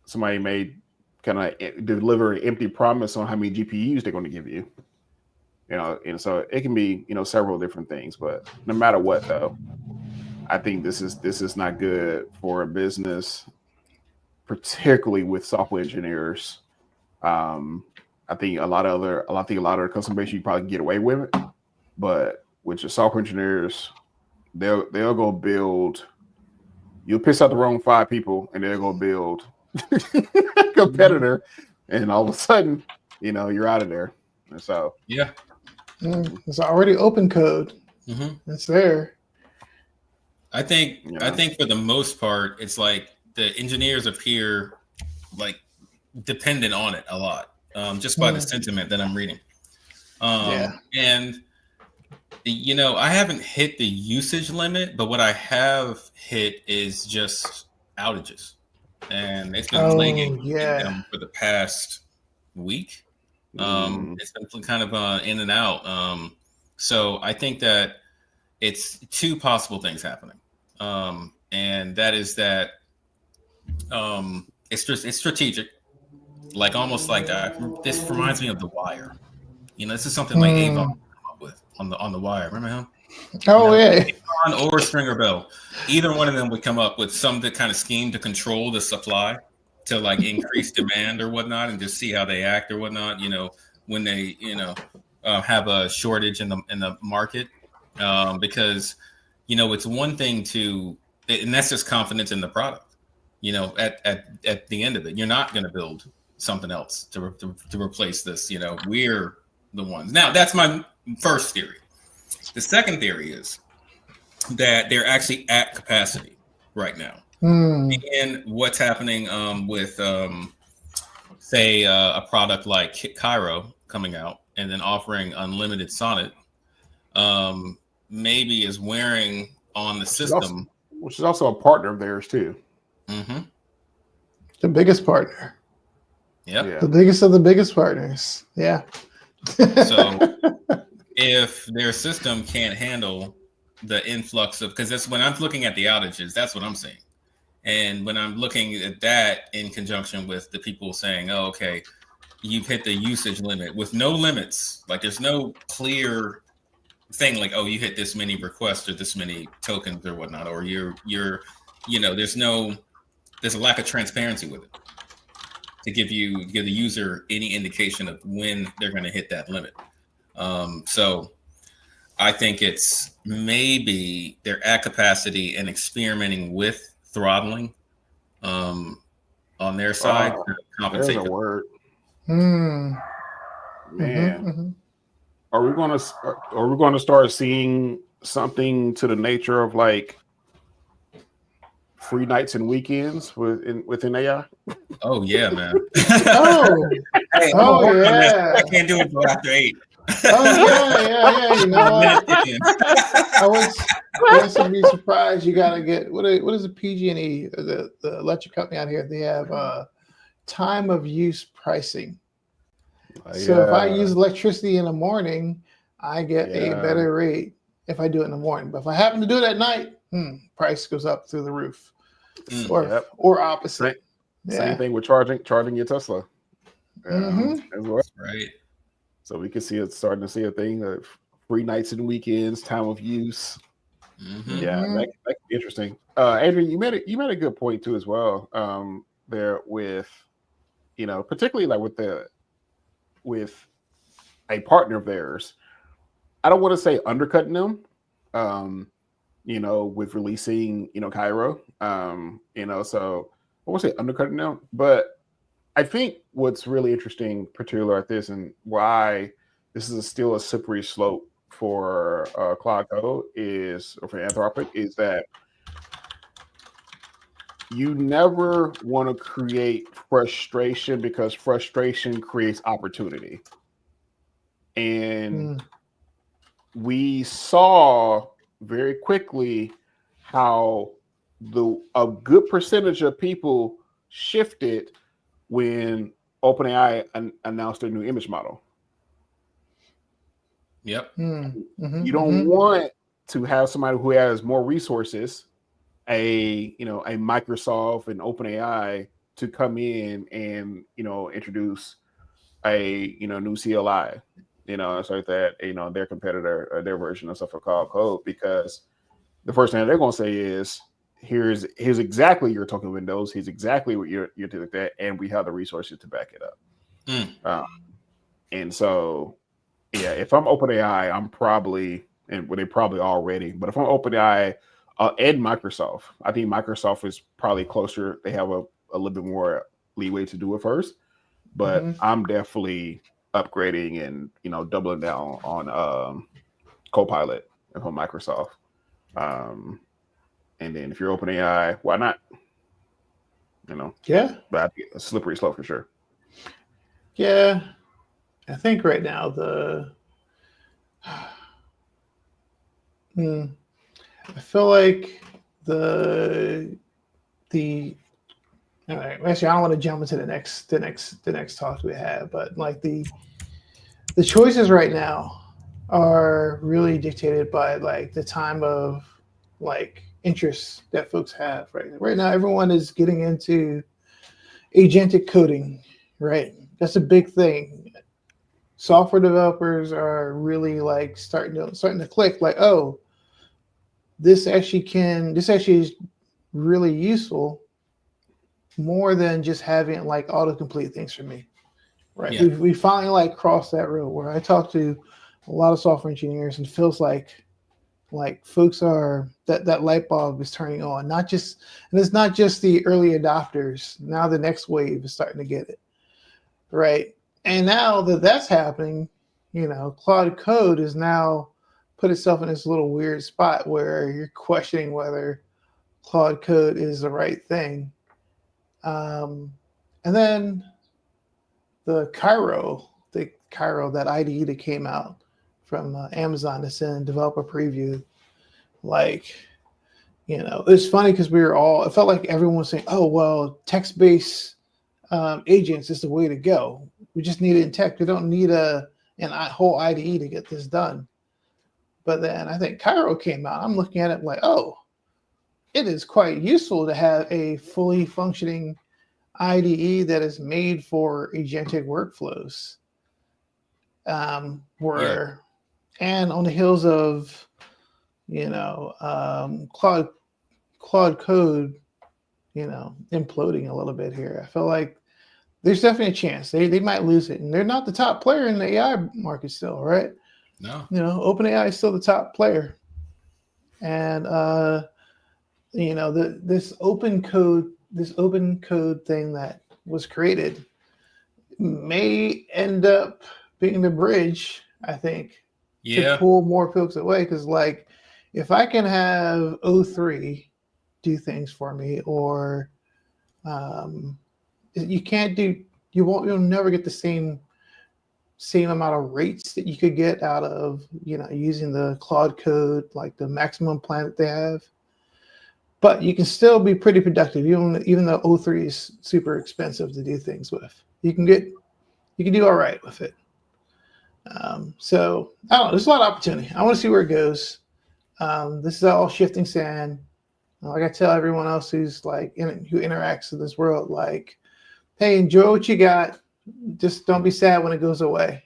somebody may kind of deliver an empty promise on how many GPUs they're going to give you. And so it can be, several different things, but no matter what, though, I think this is not good for a business, particularly with software engineers. I think a lot of the customer base you probably get away with it, but with your software engineers, they'll go build. You'll piss out the wrong 5 people, and they'll go build a competitor, and all of a sudden, you're out of there. And so yeah. It's already open code. Mm-hmm. It's there. I think for the most part, it's like the engineers appear like dependent on it a lot. just by the sentiment that I'm reading. Yeah. And I haven't hit the usage limit, but what I have hit is just outages, and it's been plaguing them for the past week. It's been kind of in and out. So I think that it's two possible things happening, and that is that it's strategic, like almost like this reminds me of The Wire. This is something like Avon came up with on the Wire. Remember him? Yeah. Avon or Stringer Bell, either one of them would come up with some kind of scheme to control the supply, to like increase demand or whatnot, and just see how they act or whatnot. When they have a shortage in the market, because it's one thing and that's just confidence in the product. At the end of it, you're not going to build something else to replace this. We're the ones. Now, that's my first theory. The second theory is that they're actually at capacity right now. And what's happening with, say, a product like Cairo coming out and then offering unlimited Sonnet, maybe is wearing on the system. Which is also a partner of theirs, too. Mm-hmm. The biggest partner. Yep. Yeah. The biggest of the biggest partners. Yeah. So if their system can't handle the influx of, because that's when I'm looking at the outages, that's what I'm seeing. And when I'm looking at that in conjunction with the people saying, oh, okay, you've hit the usage limit with no limits, like there's no clear thing like, oh, you hit this many requests or this many tokens or whatnot, or there's a lack of transparency with it to give the user any indication of when they're going to hit that limit. So I think it's maybe they're at capacity and experimenting with throttling on their side to compensate. There's a word. Man. Are we going to start seeing something to the nature of like free nights and weekends within AI? Oh yeah, man. Hey, yeah. I can't do it until after 8. Yeah. I wouldn't be surprised. You gotta get what is the PG&E, the electric company out here? They have time of use pricing. So if I use electricity in the morning, I get a better rate if I do it in the morning. But if I happen to do it at night, price goes up through the roof. Or opposite. Same thing with charging your Tesla. As well. Right. So we can starting to see a thing of free nights and weekends, time of use. Yeah, that could be interesting. Andrew, you made a good point too as well. There with, particularly like with a partner of theirs. I don't want to say undercutting them, with releasing, Cairo, so I won't say undercutting them, but I think what's really interesting, particularly like this, and why this is still a slippery slope for Claude Code or for Anthropic, is that you never want to create frustration, because frustration creates opportunity. And we saw very quickly how a good percentage of people shifted when OpenAI announced their new image model. Yep. You don't want to have somebody who has more resources, a Microsoft and OpenAI, to come in and introduce a new CLI, stuff like that, their competitor or their version of stuff called Code, because the first thing they're going to say is, here's exactly your token windows, here's exactly what you're doing with that, and we have the resources to back it up. And so, if I'm OpenAI, I'm probably, and they probably already, but if I'm OpenAI and Microsoft, I think Microsoft is probably closer. They have a little bit more leeway to do it first, but I'm definitely upgrading and doubling down on Copilot from Microsoft. And then if you're OpenAI, why not? Yeah. But I think a slippery slope for sure. Yeah, I think right now I feel like the all right, actually I don't want to jump into the next talk we have, but like the choices right now are really dictated by like the time of like interest that folks have right now. Everyone is getting into agentic coding, right? That's a big thing. Software developers are really like starting to click like, oh, this actually is really useful more than just having like autocomplete things for me. Right. Yeah. We finally like crossed that road where I talk to a lot of software engineers and feels like folks are that light bulb is turning on. Not just and it's not just the early adopters. Now the next wave is starting to get it. Right. And now that that's happening, Claude Code is now put itself in this little weird spot where you're questioning whether Claude Code is the right thing. And then the Cairo, that IDE that came out from Amazon that's in developer preview, like, it's funny because it felt like everyone was saying, oh, well, text-based agents is the way to go. We just need it in text. We don't need a whole IDE to get this done. But then I think Cairo came out. I'm looking at it like, oh, it is quite useful to have a fully functioning IDE that is made for agentic workflows. And on the heels of, Claude Code, imploding a little bit here. I feel like there's definitely a chance they might lose it, and they're not the top player in the AI market still, right? No. OpenAI is still the top player, and this open code thing that was created may end up being the bridge, I think, to pull more folks away. Because like, if I can have O3 do things for me, or you'll never get the same amount of rates that you could get out of using the Claude Code, like the maximum plan that they have. But you can still be pretty productive, even though O3 is super expensive to do things with. You can do all right with it. So I don't know. There's a lot of opportunity. I want to see where it goes. This is all shifting sand. Like I tell everyone else who's like who interacts in this world, like, hey, enjoy what you got. Just don't be sad when it goes away.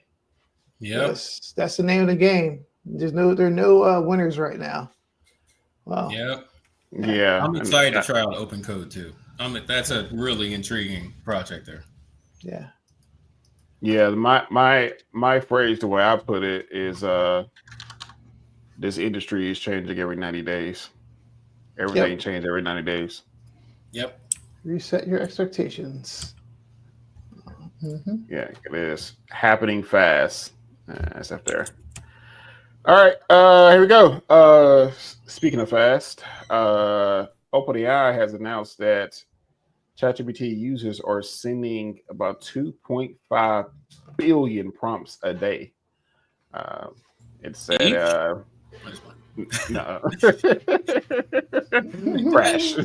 Yeah, that's the name of the game. There are no winners right now. Well, yeah. I'm excited to try out Open Code too. That's a really intriguing project there. Yeah. Yeah, my phrase, the way I put it, is this industry is changing every 90 days. Everything changes every 90 days. Yep. Reset your expectations. Mm-hmm. Yeah, it is happening fast. That's up there. All right, here we go. Speaking of fast, OpenAI has announced that ChatGPT users are sending about 2.5 billion prompts a day. It said, no, crash.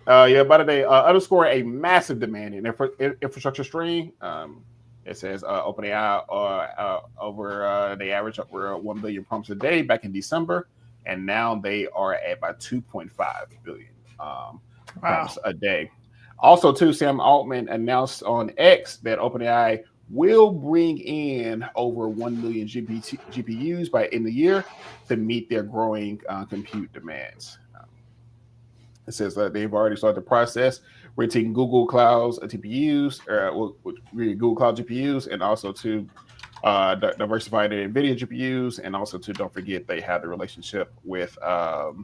By the day, underscore a massive demand in infrastructure stream. It says OpenAI over they average over 1 billion prompts a day back in December, and now they are at about 2.5 billion prompts a day. Also, too, Sam Altman announced on X that OpenAI will bring in over 1 million GPUs by end of the year to meet their growing compute demands. It says that they've already started the process renting Google Cloud's TPUs, Google Cloud GPUs, and also to diversify their NVIDIA GPUs, and also to don't forget they have the relationship with Microsoft.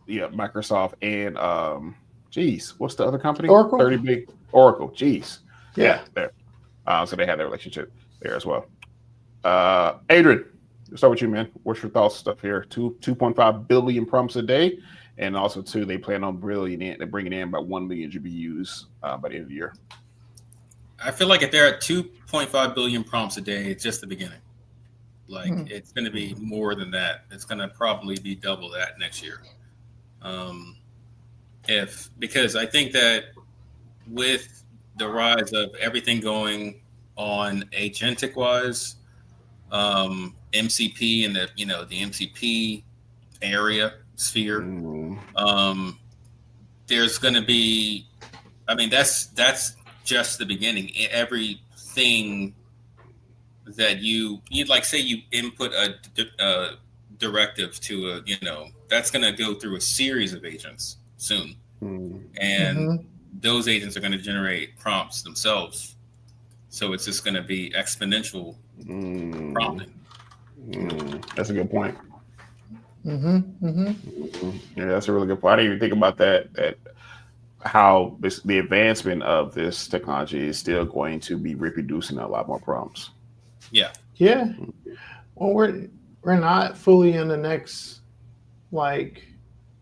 Microsoft and what's the other company? Oracle. 30 big Oracle. Jeez. Yeah. There. So they have their relationship there as well. Adrian, start with you, man. What's your thoughts stuff here? 2.5 billion prompts a day, and also too, they plan on bringing in about 1 million GPUs by the end of the year. I feel like if they're at 2.5 billion prompts a day, it's just the beginning. Like it's going to be more than that. It's going to probably be double that next year. Because I think that with the rise of everything going on agentic wise, MCP and the MCP area sphere, there's going to be, I mean, that's just the beginning. Everything that you like, say you input a directive to that's going to go through a series of agents soon, and those agents are going to generate prompts themselves. So it's just going to be exponential prompting. That's a good point. Yeah, that's a really good point. I didn't even think about that how the advancement of this technology is still going to be reproducing a lot more prompts. Yeah. Well, we're not fully in the next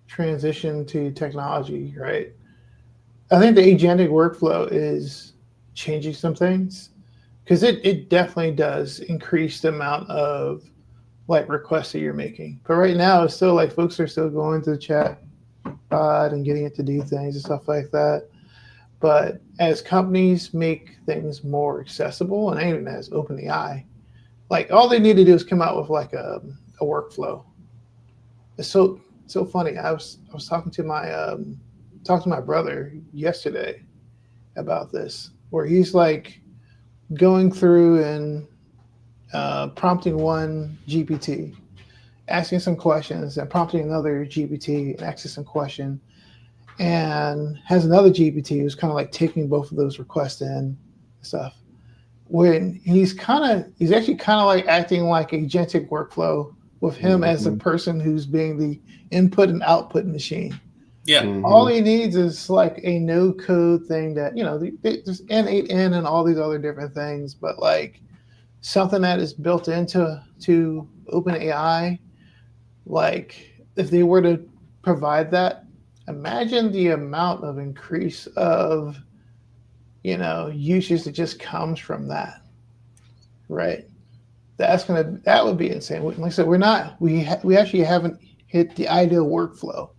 transition to technology, right? I think the agentic workflow is changing some things, because it definitely does increase the amount of requests that you're making. But right now, it's still folks are still going to the chat bot and getting it to do things and stuff like that. But as companies make things more accessible, and even as OpenAI, all they need to do is come out with a workflow. It's so funny. I was talking to my brother yesterday about this, where he's going through and prompting one GPT, asking some questions, and prompting another GPT and asking some question, and has another GPT who's kind of taking both of those requests in and stuff. When he's actually acting like agentic workflow with him as the person who's being the input and output machine. Yeah. All he needs is a no code thing that, there's N8N and all these other different things, but something that is built into OpenAI, if they were to provide that, imagine the amount of increase of usage that just comes from that, right? That would be insane. Like I said, we actually haven't hit the ideal workflow.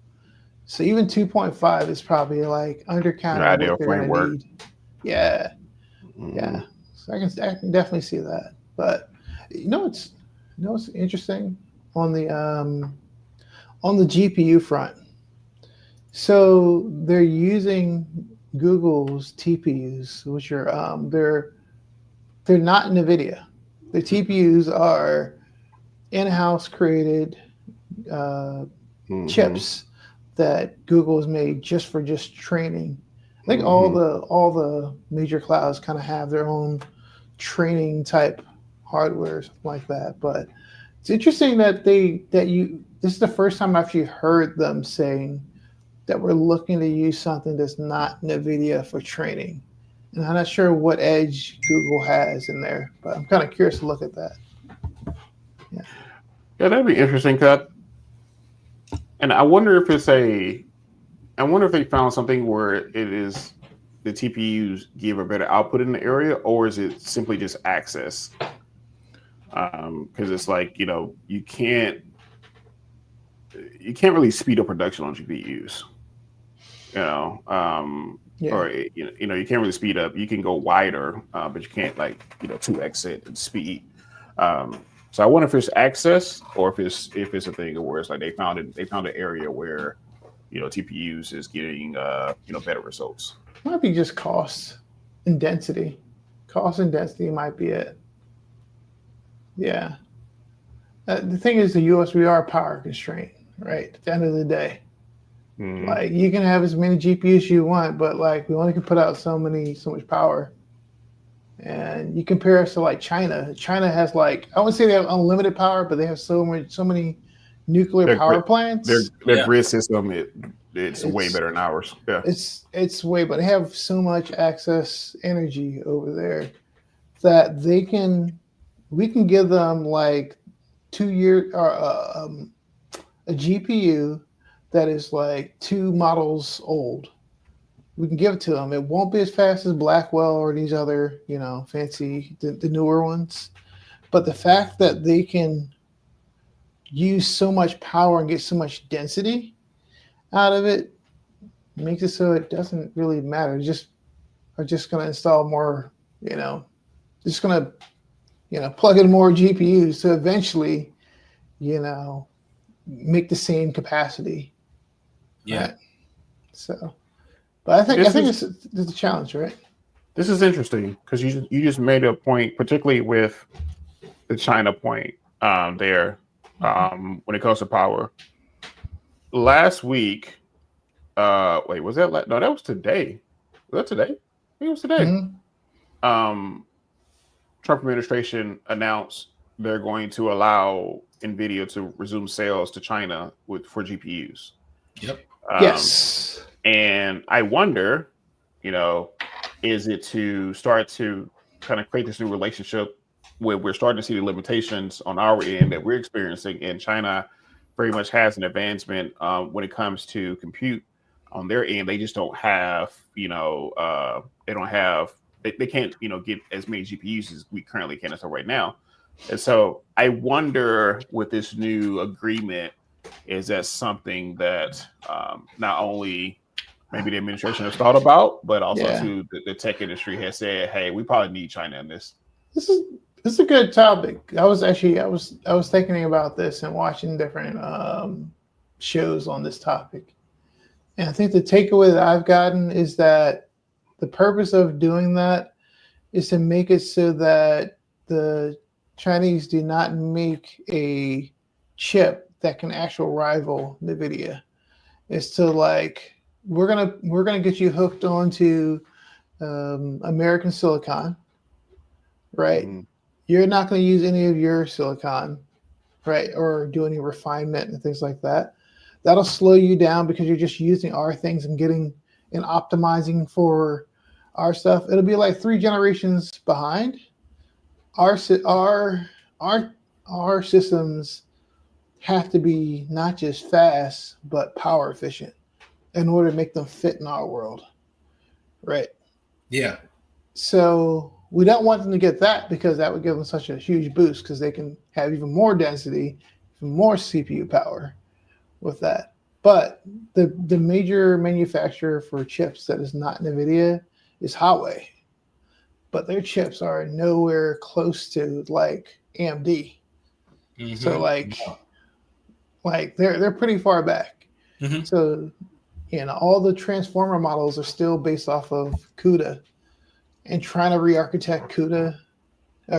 So even 2.5 is probably undercounting what they're going to need. Yeah. So I can definitely see that. But it's interesting on the GPU front. So they're using Google's TPUs, which are they're not NVIDIA. The TPUs are in-house created chips that Google has made just for training. I think all the major clouds kind of have their own training type hardware, something like that. But it's interesting that this is the first time I've actually heard them saying that we're looking to use something that's not NVIDIA for training. And I'm not sure what edge Google has in there, but I'm kind of curious to look at that. Yeah, that'd be interesting, Cut. And I wonder if they found something where it is the TPUs give a better output in the area, or is it simply just access? Because it's you can't really speed up production on GPUs. Or you can't really speed up. You can go wider, but you can't 2x it in speed. So I wonder if it's access or if it's a thing where it's they found an area where TPUs is getting better results. Might be just cost and density. Cost and density might be it. Yeah. The thing is, we are power constrained, right? At the end of the day. You can have as many GPUs as you want, but we only can put out so much power. And you compare us to China. China has I wouldn't say they have unlimited power, but they have so many nuclear power plants. Their grid system it's way better than ours. Yeah, it's way, but they have so much excess energy over there that we can give them a GPU that is like 2 models old. We can give it to them. It won't be as fast as Blackwell or these other, fancy, the newer ones. But the fact that they can use so much power and get so much density out of it makes it so it doesn't really matter. Are just going to install more, just going to, plug in more GPUs to eventually, make the same capacity. Yeah. Right? So, but I think it's a challenge, right? This is interesting because you just made a point, particularly with the China point there when it comes to power. Last week, wait, was that no? That was today. Was that today? I think it was today. Mm-hmm. Trump administration announced they're going to allow NVIDIA to resume sales to China for GPUs. Yep. Yes. And I wonder, is it to start to kind of create this new relationship where we're starting to see the limitations on our end that we're experiencing, and China very much has an advancement when it comes to compute on their end. They just don't have, they can't, get as many GPUs as we currently can as of right now. And so I wonder with this new agreement, is that something that not only maybe the administration has thought about, but also too the tech industry has said, hey, we probably need China in this. This is a good topic. I was thinking about this and watching different shows on this topic. And I think the takeaway that I've gotten is that the purpose of doing that is to make it so that the Chinese do not make a chip that can actually rival NVIDIA. It's to we're gonna get you hooked onto American silicon, right? Mm-hmm. You're not going to use any of your silicon, right, or do any refinement and things like that. That'll slow you down because you're just using our things and optimizing for our stuff. It'll be like 3 generations behind. Our systems have to be not just fast but power efficient in order to make them fit in our world, right? Yeah. So we don't want them to get that because that would give them such a huge boost because they can have even more density, even more CPU power with that. But the major manufacturer for chips that is not NVIDIA is Huawei. But their chips are nowhere close to like AMD. Mm-hmm. So they're pretty far back. Mm-hmm. So all the transformer models are still based off of CUDA. And trying to re-architect CUDA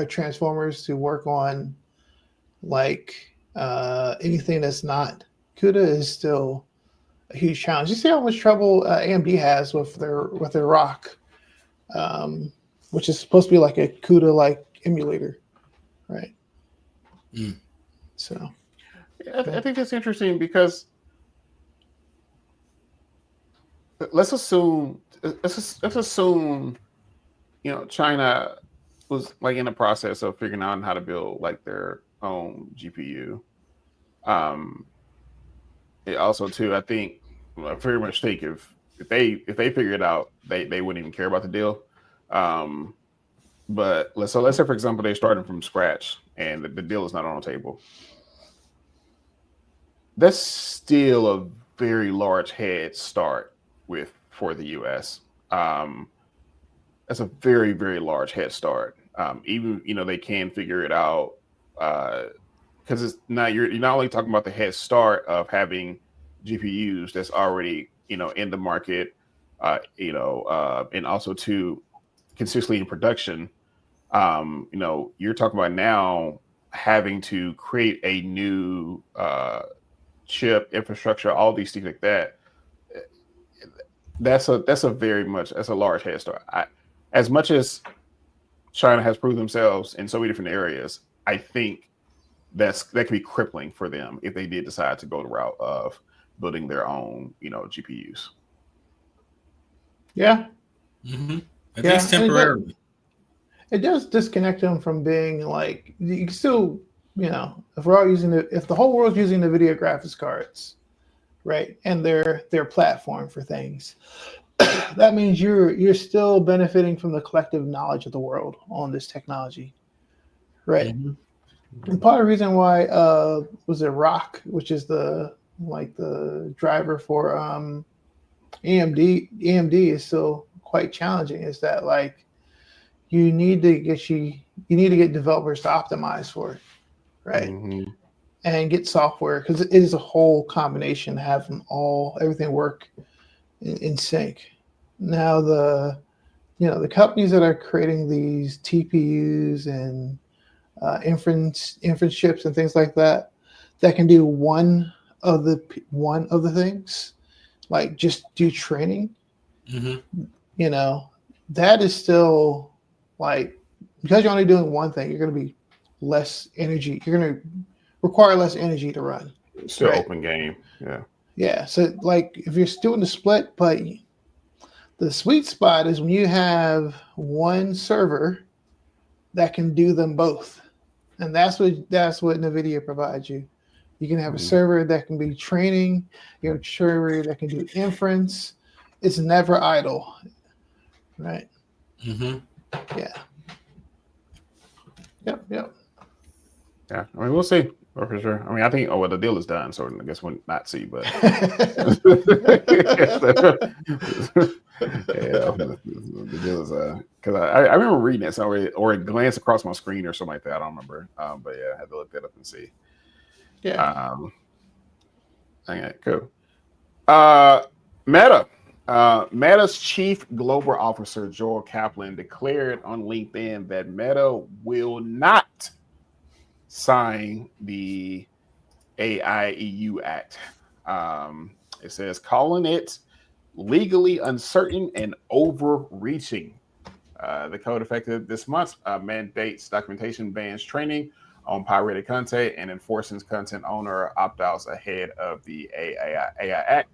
transformers to work on anything that's not CUDA is still a huge challenge. You see how much trouble AMD has with their Rock, which is supposed to be like a CUDA-like emulator, right? Mm. So, I think that's interesting because let's assume. China was in the process of figuring out how to build their own GPU. It also too, I think, I very much think if they figure it out, they wouldn't even care about the deal. But let's say for example they're starting from scratch and the deal is not on the table. That's still a very large head start for the US. That's a very, very large head start. Even they can figure it out because it's not you're not only talking about the head start of having GPUs that's already in the market, and also too consistently in production. You're talking about now having to create a new chip infrastructure, all these things like that. That's a large head start. As much as China has proved themselves in so many different areas, I think that could be crippling for them if they did decide to go the route of building their own, GPUs. Yeah. Mm-hmm. At least temporarily. It does disconnect them from being you can still if we're all using if the whole world's using NVIDIA graphics cards, right, and their platform for things, that means you're still benefiting from the collective knowledge of the world on this technology, right? Mm-hmm. And part of the reason why was it Rock, which is the driver for AMD is still quite challenging, is that like you need to get developers to optimize for it, right? Mm-hmm. And get software, because it is a whole combination, have them everything work in sync. Now the companies that are creating these TPUs and inference chips and things like that can do one of the things, like just do training. That is still like, because you're only doing one thing, you're going to be less energy. You're going to require less energy to run. Still right? Open game. Yeah. So like if you're still in the split, but the sweet spot is when you have one server that can do them both. And that's what NVIDIA provides you. You can have a server that can be training, you have a server that can do inference. It's never idle. Right. Mm-hmm. Yeah. Yep. Yeah. I mean, we'll see for sure. I mean, I think the deal is done, so I guess we'll not see, but the deal is because I remember reading it somewhere, or it glanced across my screen or something like that. I don't remember. But yeah, I had to look that up and see. Yeah. Okay, cool. Meta. Meta's chief global officer, Joel Kaplan, declared on LinkedIn that Meta will not sign the AIEU Act. It says, calling it legally uncertain and overreaching. The code effective this month mandates documentation bans training on pirated content and enforcing content owner opt-outs ahead of the AI Act.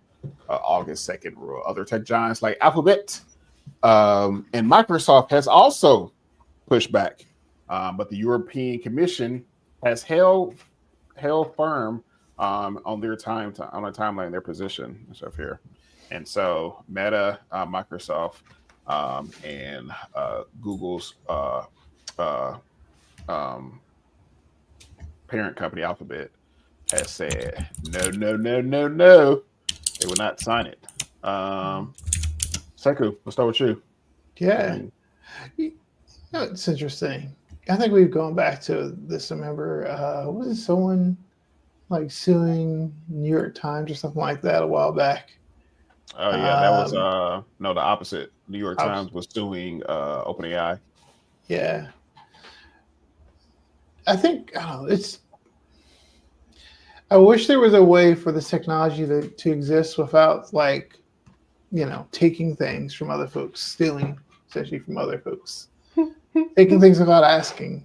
August 2nd rule. Other tech giants like Alphabet and Microsoft has also pushed back, but the European Commission has held firm on their timeline, their position and stuff here. And so Meta, Microsoft, and Google's parent company Alphabet has said no. They will not sign it. Seku, we'll start with you. Yeah. It's interesting. I think we've gone back to this. I remember, was it someone like suing New York Times or something like that a while back? Oh, yeah. That was, the opposite. New York Times was suing OpenAI. Yeah. I think, I wish there was a way for this technology to exist without, like, taking things from other folks, stealing essentially from other folks, taking things without asking.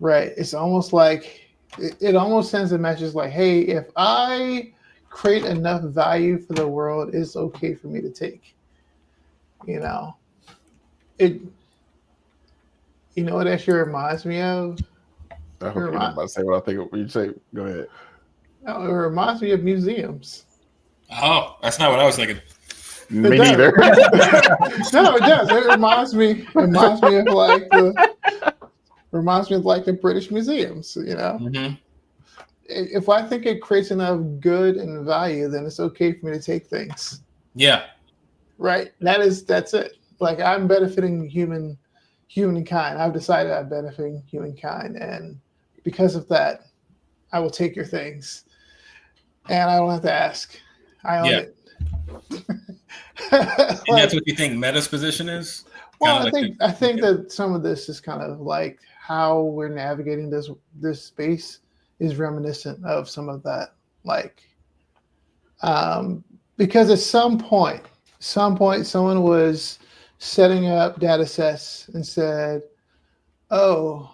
Right. It's almost like it almost sends a message like, hey, if I create enough value for the world, it's okay for me to take. You know what actually reminds me of? I hope you're not about to say what I think you say. Go ahead. No, it reminds me of museums. Oh, that's not what I was thinking. Me neither. No, it does. It reminds me of the British museums. Mm-hmm. If I think it creates enough good and value, then it's okay for me to take things. Yeah. Right. That's it. Like, I'm benefiting humankind. I've decided I'm benefiting humankind, and because of that, I will take your things, and I don't have to ask. I own it. And that's what you think Meta's position is? Well, I think that some of this is kind of like how we're navigating this space is reminiscent of some of that. Like, because at some point, someone was setting up data sets and said, oh,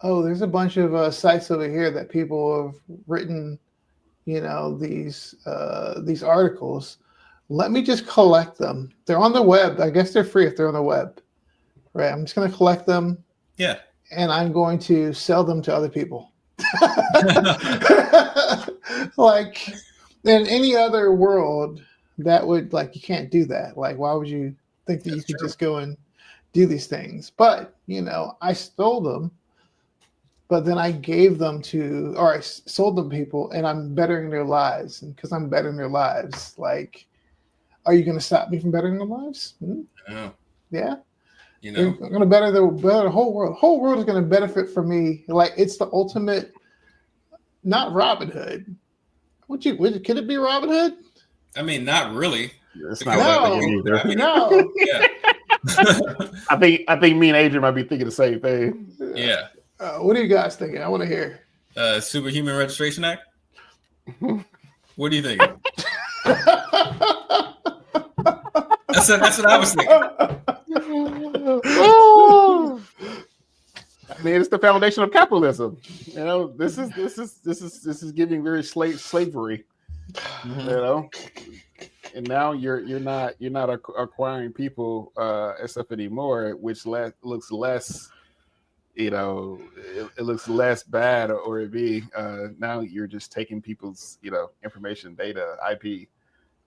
there's a bunch of sites over here that people have written, these articles. Let me just collect them. They're on the web. I guess they're free if they're on the web, right? I'm just going to collect them. Yeah. And I'm going to sell them to other people. Like in any other world, that would like you can't do that. Like, why would you think that you could just go and do these things? But I stole them, but then I gave them or I sold them to people, and I'm bettering their lives. And because I'm bettering their lives, like, are you going to stop me from bettering their lives? Yeah. You're going to better the whole world. The whole world is going to benefit from me. Like, it's the ultimate, not Robin Hood. Could it be Robin Hood? I mean, not really. It's not either. No. Yeah. I think me and Adrian might be thinking the same thing. Yeah. What are you guys thinking? I want to hear. Superhuman Registration Act. What do you think? That's what I was thinking. I mean, it's the foundation of capitalism. This is giving very slavery. And now you're not acquiring people and stuff anymore, which looks less. It looks less bad, or it be now you're just taking people's information, data, IP,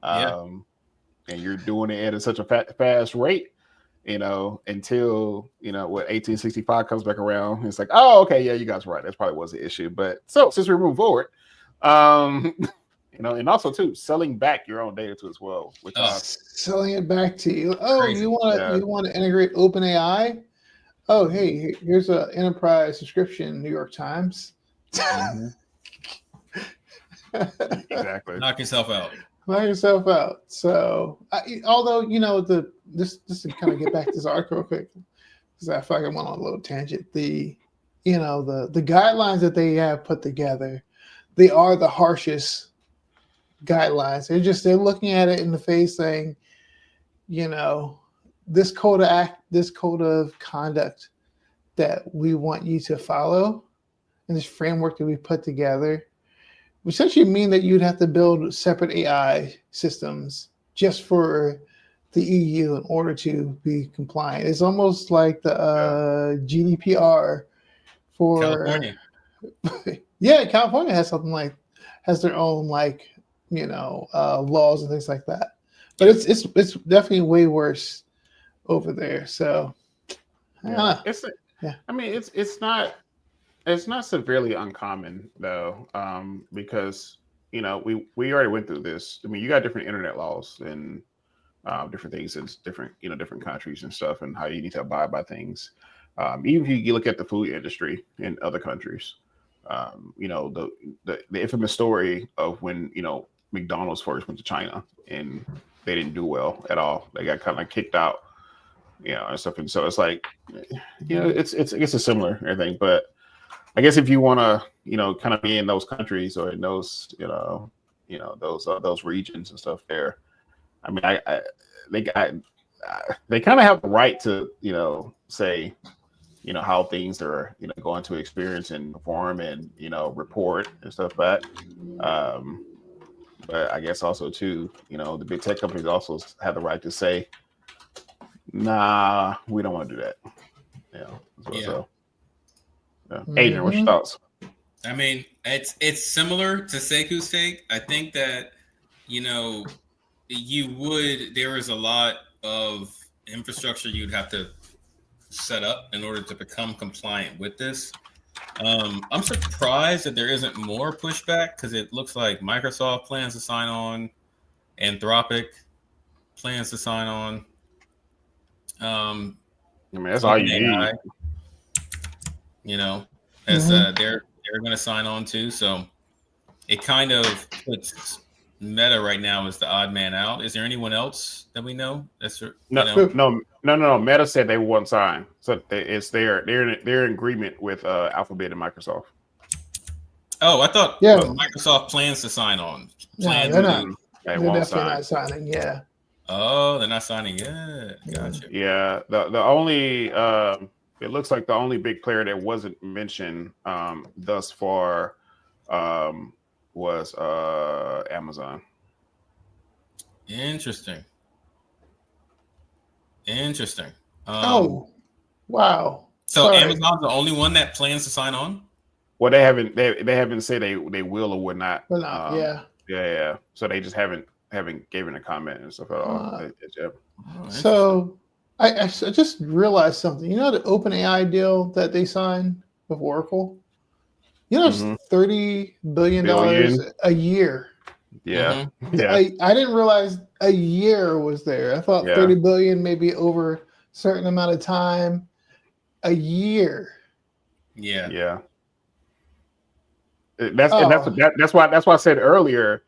and you're doing it at such a fast rate. Until 1865 comes back around, it's like, oh, okay, yeah, you guys are right. That probably was the issue. But so since we move forward, and also too, selling back your own data too as well, which selling it back to you. Oh, crazy. you want to integrate OpenAI? Oh, hey, here's an enterprise subscription, New York Times. Exactly. Knock yourself out. Knock yourself out. So, although this to kind of get back to this article real quick, because I feel like I went on a little tangent. The guidelines that they have put together, they are the harshest guidelines. They're looking at it in the face, saying, this code of conduct that we want you to follow, and this framework that we put together, would essentially mean that you'd have to build separate AI systems just for the EU in order to be compliant. It's almost like the GDPR for California. Yeah, California has their own laws and things like that. But it's definitely way worse over there. So it's not severely uncommon though, because we already went through this. I mean, you got different internet laws and different things in different countries and stuff, and how you need to abide by things. Even if you look at the food industry in other countries, the infamous story of when McDonald's first went to China and they didn't do well at all. They got kind of kicked out, and stuff. And so it's like, it's I guess it's similar everything, but I guess if you want to, kind of be in those countries or in those, those regions and stuff there, I mean, they kind of have the right to, say, how things are, going to experience and perform and, report and stuff back. But I guess also too, the big tech companies also have the right to say, nah, we don't want to do that. So. Adrian, what's your thoughts? I mean, it's similar to Seku's take. I think that there is a lot of infrastructure you'd have to set up in order to become compliant with this. I'm surprised that there isn't more pushback, because it looks like Microsoft plans to sign on, Anthropic plans to sign on. I mean, that's all you need. As they're going to sign on too. So it kind of puts Meta right now as the odd man out. Is there anyone else that we know? No. Meta said they won't sign, so they're in agreement with Alphabet and Microsoft. Oh, I thought Microsoft plans to sign on. They're definitely not signing. Yeah. Oh, they're not signing yet. Gotcha. Yeah. The only it looks like the only big player that wasn't mentioned thus far was Amazon. Interesting. Oh, wow. So Amazon's the only one that plans to sign on? Well, they haven't said they will or would not. But not, Yeah. So they just haven't given a comment and stuff at all. So I just realized something. You know the OpenAI deal that they signed with Oracle? You know, it's $30 billion a year. Yeah. Yeah. I didn't realize a year was there. I thought 30 billion maybe over a certain amount of time. A year. Yeah. Yeah. That's why I said earlier,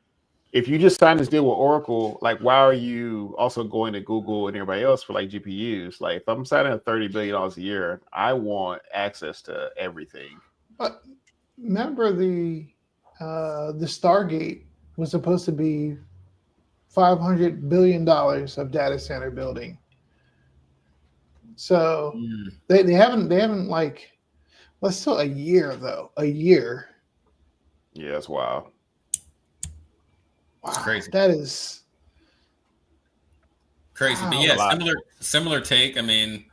if you just sign this deal with Oracle, like why are you also going to Google and everybody else for like GPUs? Like if I'm signing $30 billion a year, I want access to everything. Remember the Stargate was supposed to be $500 billion of data center building. So they haven't like, well, still a year though. A year. Yeah, that's wild. Wow, crazy. That is crazy. Wow. But yeah, similar take. I mean,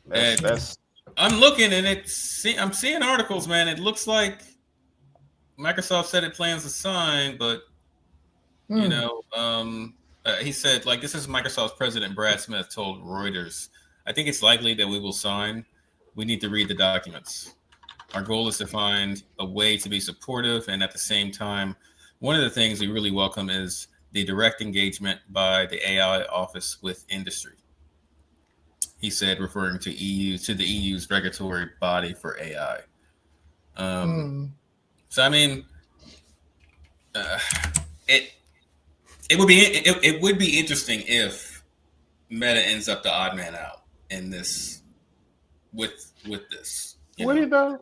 that's I'm looking and I'm seeing articles, man. It looks like Microsoft said it plans to sign, but you know, he said, like, this is Microsoft's president Brad Smith told Reuters, I think it's likely that we will sign. We need to read the documents. Our goal is to find a way to be supportive, and at the same time, one of the things we really welcome is the direct engagement by the AI office with industry. He said, referring to the EU's regulatory body for AI. So I mean, it would be interesting if Meta ends up the odd man out in this with this. Would it though?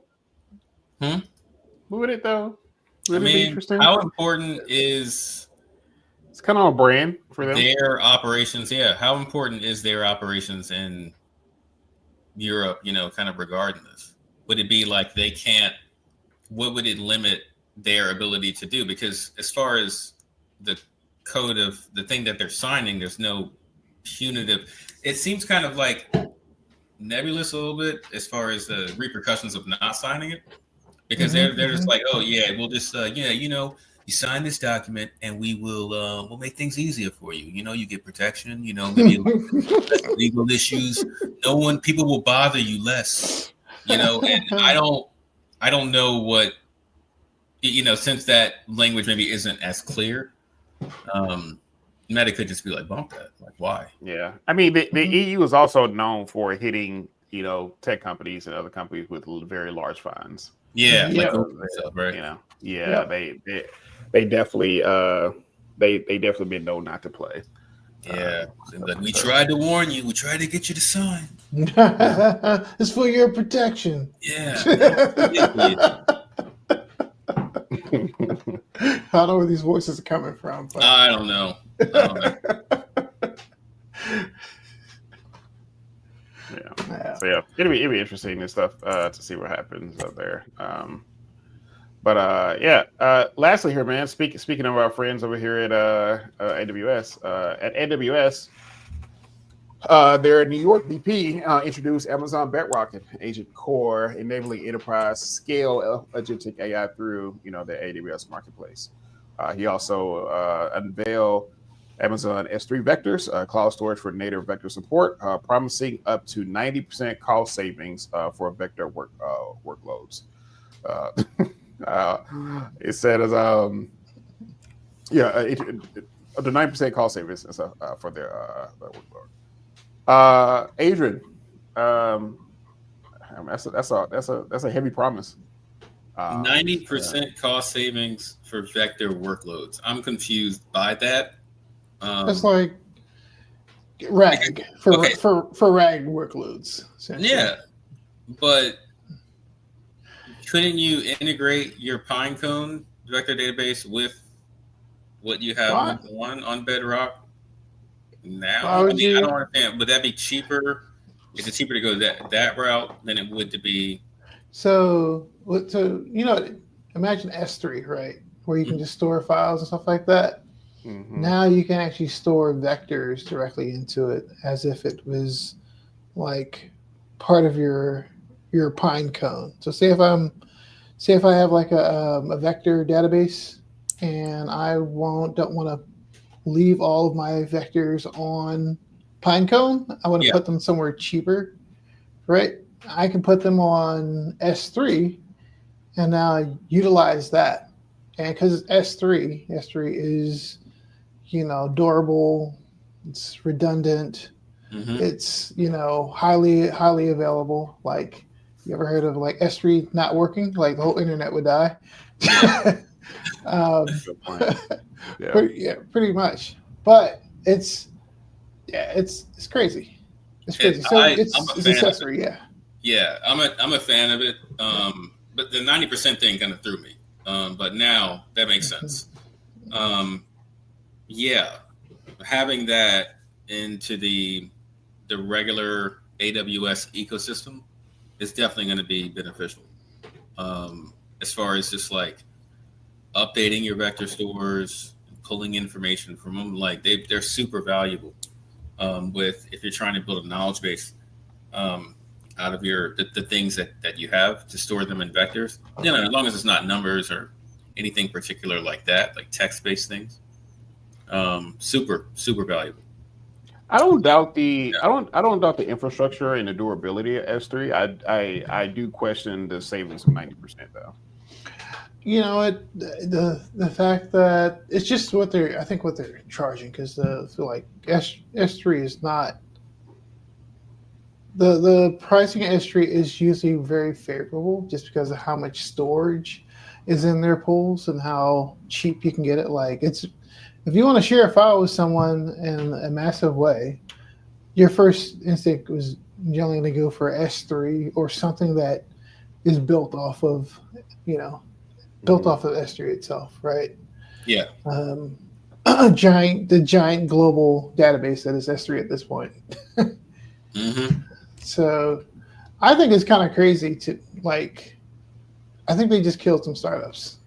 Would it though? Would it be interesting? How important is? It's kind of a brand for them. Their operations, yeah. How important is their operations in Europe? You know, kind of regarding this. Would it be like they can't? What would it limit their ability to do? Because as far as the code of the thing that they're signing, there's no punitive. It seems kind of like nebulous a little bit as far as the repercussions of not signing it. Because they're just like, oh yeah, we'll just you know, you sign this document and we will we'll make things easier for you. You know, you get protection. You know, maybe less legal issues. People will bother you less. You know, and I don't know what, you know, since that language maybe isn't as clear. Meta could just be like, bump that. Like, why? Yeah, I mean, the EU is also known for hitting, you know, tech companies and other companies with very large fines. Yeah, right. You know, they definitely they definitely been known not to play. Yeah, but we tried to warn you. We tried to get you to sign. It's for your protection. Yeah. I don't know where these voices are coming from. But... I don't know. Yeah. So yeah, it'll be interesting and stuff to see what happens up there. Lastly here, man. Speaking of our friends over here at AWS, their New York VP introduced Amazon Bedrock Agent Core, enabling enterprise scale agentic AI through the AWS marketplace. He also unveiled Amazon S3 vectors, cloud storage for native vector support, promising up to 90% cost savings for vector workloads. It said as up to 90% cost savings for their workload. Adrian, that's a heavy promise. 90% cost savings for vector workloads. I'm confused by that. It's like RAG for RAG workloads. Yeah, but couldn't you integrate your Pinecone vector database with what you have on Bedrock now? I don't understand. Would that be cheaper? Is it cheaper to go that route than it would to be? So imagine S3, right, where you can just store files and stuff like that. Mm-hmm. Now you can actually store vectors directly into it as if it was like part of your Pinecone. So say if I'm say if I have like a vector database and I don't want to leave all of my vectors on Pinecone, I want to put them somewhere cheaper, right? I can put them on S3 and now utilize that. And because S3 is, durable, it's redundant, it's, highly available. Like, you ever heard of like S3 not working? Like the whole internet would die. Pretty much. But it's crazy. It's crazy. So it's accessory, Yeah, I'm a fan of it. But the 90% thing kind of threw me. But now that makes sense. Having that into the regular AWS ecosystem is definitely going to be beneficial. As far as just like updating your vector stores, pulling information from them, like they're super valuable. If you're trying to build a knowledge base out of the things that you have to store them in vectors, as long as it's not numbers or anything particular like that, like text-based things, super valuable. I don't doubt the infrastructure and the durability of S3. I do question the savings of 90% though. The fact that it's just what they're charging, because like S3 is not the pricing of S3 is usually very favorable just because of how much storage is in their pools and how cheap you can get it. Like, it's, if you want to share a file with someone in a massive way, your first instinct was generally to go for S3 or something that is built off of S3 itself, right? Yeah. The giant global database that is S3 at this point. So I think it's kind of crazy I think they just killed some startups.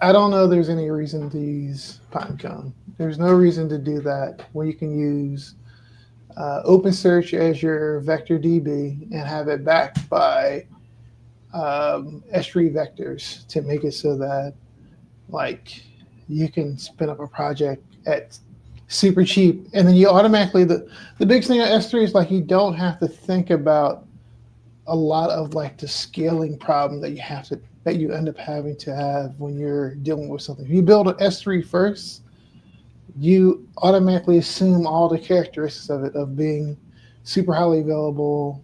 I don't know there's any reason to use Pinecone. There's no reason to do that when you can use OpenSearch as your vector DB and have it backed by S3 vectors to make it so that like you can spin up a project at super cheap, and then you automatically the big thing on S3 is like you don't have to think about a lot of like the scaling problem that you end up having to have when you're dealing with something. If you build an S3 first, you automatically assume all the characteristics of it, of being super highly available,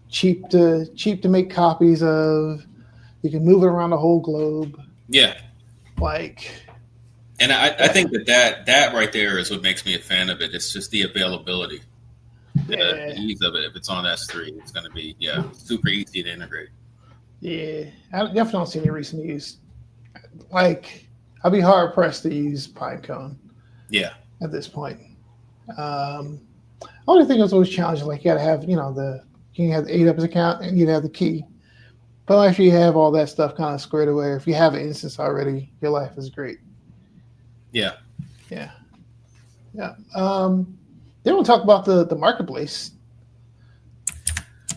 cheap to make copies of. You can move it around the whole globe. Yeah. And I think that right there is what makes me a fan of it. It's just the availability, the ease of it. If it's on S3, it's going to be super easy to integrate. Yeah, I definitely don't see any reason to use. Like, I'd be hard pressed to use Pinecone. Yeah. At this point, only thing that's always challenging, like you got to have you can have the AWS account and you'd have the key. But after you have all that stuff kind of squared away, if you have an instance already, your life is great. Yeah. Then we'll talk about the marketplace.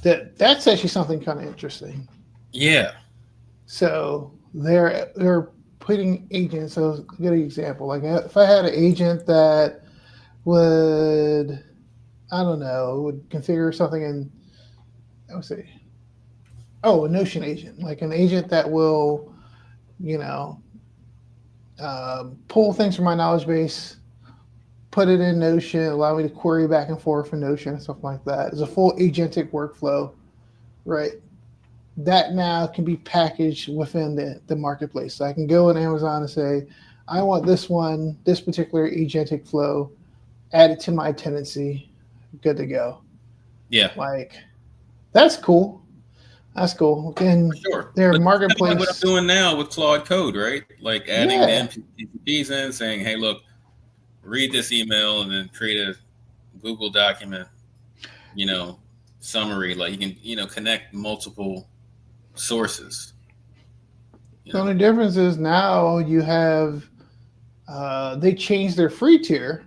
That's actually something kind of interesting. Yeah. So they're putting agents. So a good example, like if I had an agent that would configure something in, I would say, a Notion agent, like an agent that will, pull things from my knowledge base, put it in Notion, allow me to query back and forth in Notion and stuff like that. It's a full agentic workflow, right? That now can be packaged within the marketplace. So I can go on Amazon and say, I want this particular agentic flow, add it to my tenancy, good to go. Yeah. Like, that's cool. That's cool. And sure. Their marketplace. Like what I'm doing now with Claude Code, right? Like adding the MPPs in, saying, hey, look, read this email and then create a Google document, summary. Like you can, connect multiple sources. The only difference is now you have, they changed their free tier.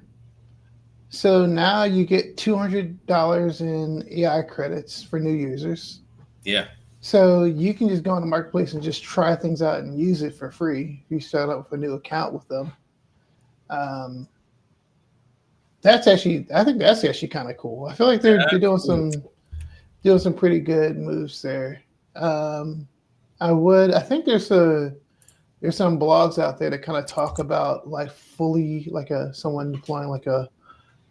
So now you get $200 in AI credits for new users. Yeah. So you can just go on the marketplace and just try things out and use it for free. If you start up with a new account with them. I think that's actually kind of cool. I feel like they're doing some pretty good moves there. I think there's some blogs out there that kind of talk about like someone deploying like a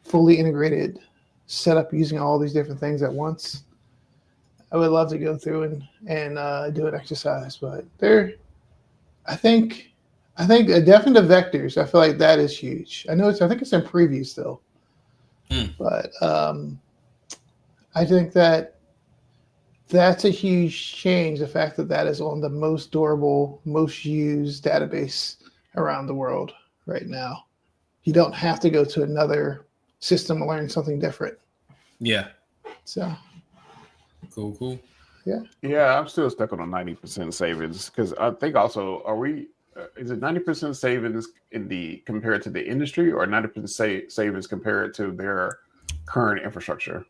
fully integrated setup using all these different things at once. I would love to go through and do an exercise, but I think definitely the vectors. I feel like that is huge. I think it's in preview still, but I think that's a huge change. The fact that is on the most durable, most used database around the world right now. You don't have to go to another system and learn something different. Yeah. So. Cool. Yeah, I'm still stuck on a 90% savings because I think also is it 90% savings compared to the industry or 90% savings compared to their current infrastructure?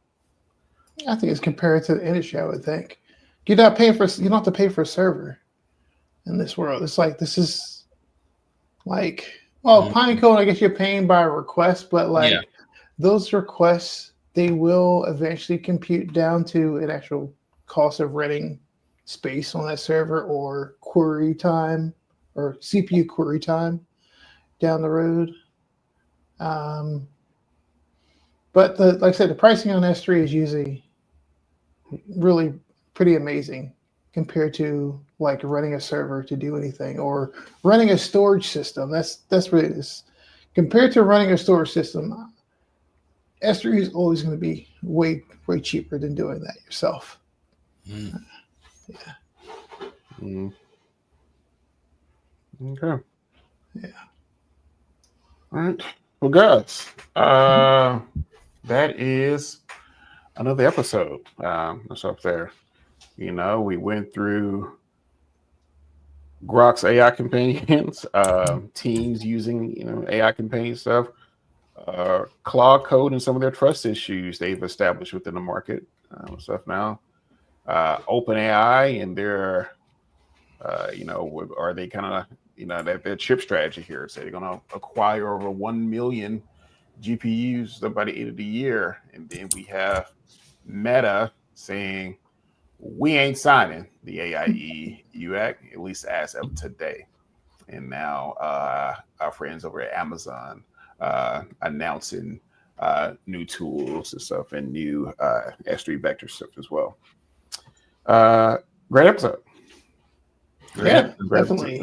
I think it's compared to the industry. I would think you don't have to pay for a server in this world. It's like this is like Pinecone. I guess you're paying by request, but those requests, they will eventually compute down to an actual cost of renting space on that server or query time or CPU query time down the road. But like I said, the pricing on S3 is usually really pretty amazing compared to like running a server to do anything or running a storage system. That's really this. Compared to running a storage system, S3 is always going to be way cheaper than doing that yourself. Okay. Yeah. All right. Well, guys, that is another episode. That's up there. We went through Grok's AI companions, teams using AI companion stuff. Claude Code and some of their trust issues they've established within the market stuff now. OpenAI and their, are they kind of, their chip strategy here? So they're going to acquire over 1 million GPUs by the end of the year. And then we have Meta saying, we ain't signing the AIE Act, at least as of today. And now our friends over at Amazon announcing new tools and stuff and new S3 vector stuff as well. Great episode. Definitely.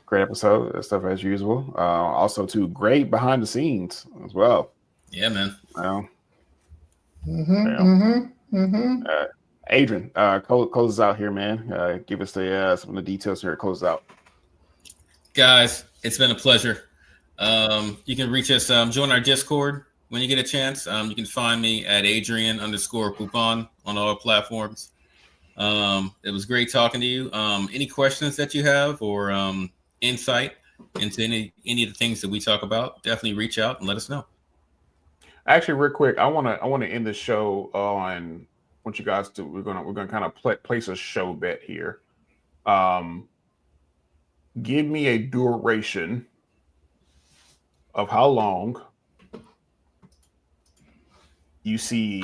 Great episode. Stuff as usual. Also, too, great behind the scenes as well. Yeah, man. Adrian, close us out here, man. Give us some of the details here. Close out. Guys, it's been a pleasure. You can reach us, join our Discord when you get a chance. You can find me at Adrian_Poupon on all platforms. It was great talking to you. Any questions that you have or insight into any of the things that we talk about, definitely reach out and let us know. Actually, real quick, I want to end the show on what you guys do. We're gonna kind of place a show bet here. Give me a duration of how long you see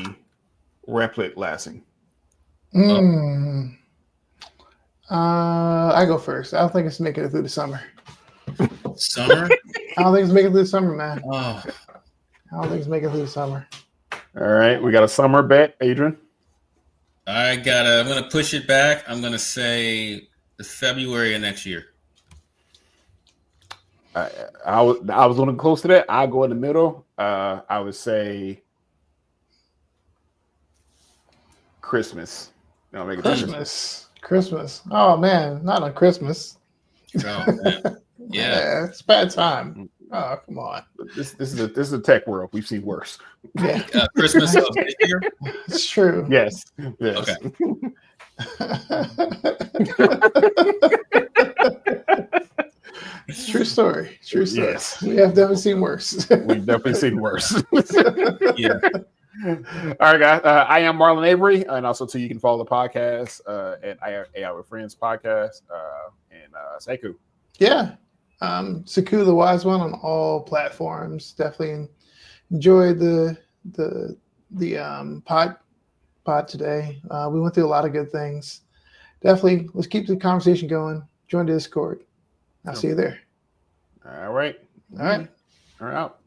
Replit lasting. I go first. I don't think it's making it through the summer. Summer? I don't think it's making it through the summer, man. Oh. I don't think it's making it through the summer. All right, we got a summer bet, Adrian. I'm gonna push it back. I'm gonna say the February of next year. I was going to close to that. I'll go in the middle. I would say Christmas. Make it Christmas. Oh man, not on Christmas. Oh, man. Yeah, it's bad time. Oh, come on. This is a tech world. We've seen worse. Yeah, Christmas of this year. It's true. Yes. Okay. True story. Yes. We have definitely seen worse. We've definitely seen worse. Yeah. All right, guys. I am Marlon Avery, and also too, you can follow the podcast at AI with Friends podcast and Seku. Yeah, Saku the Wise One on all platforms. Definitely enjoyed the pod today. We went through a lot of good things. Definitely, let's keep the conversation going. Join the Discord. I'll see you there. All right. All right. All right. Out.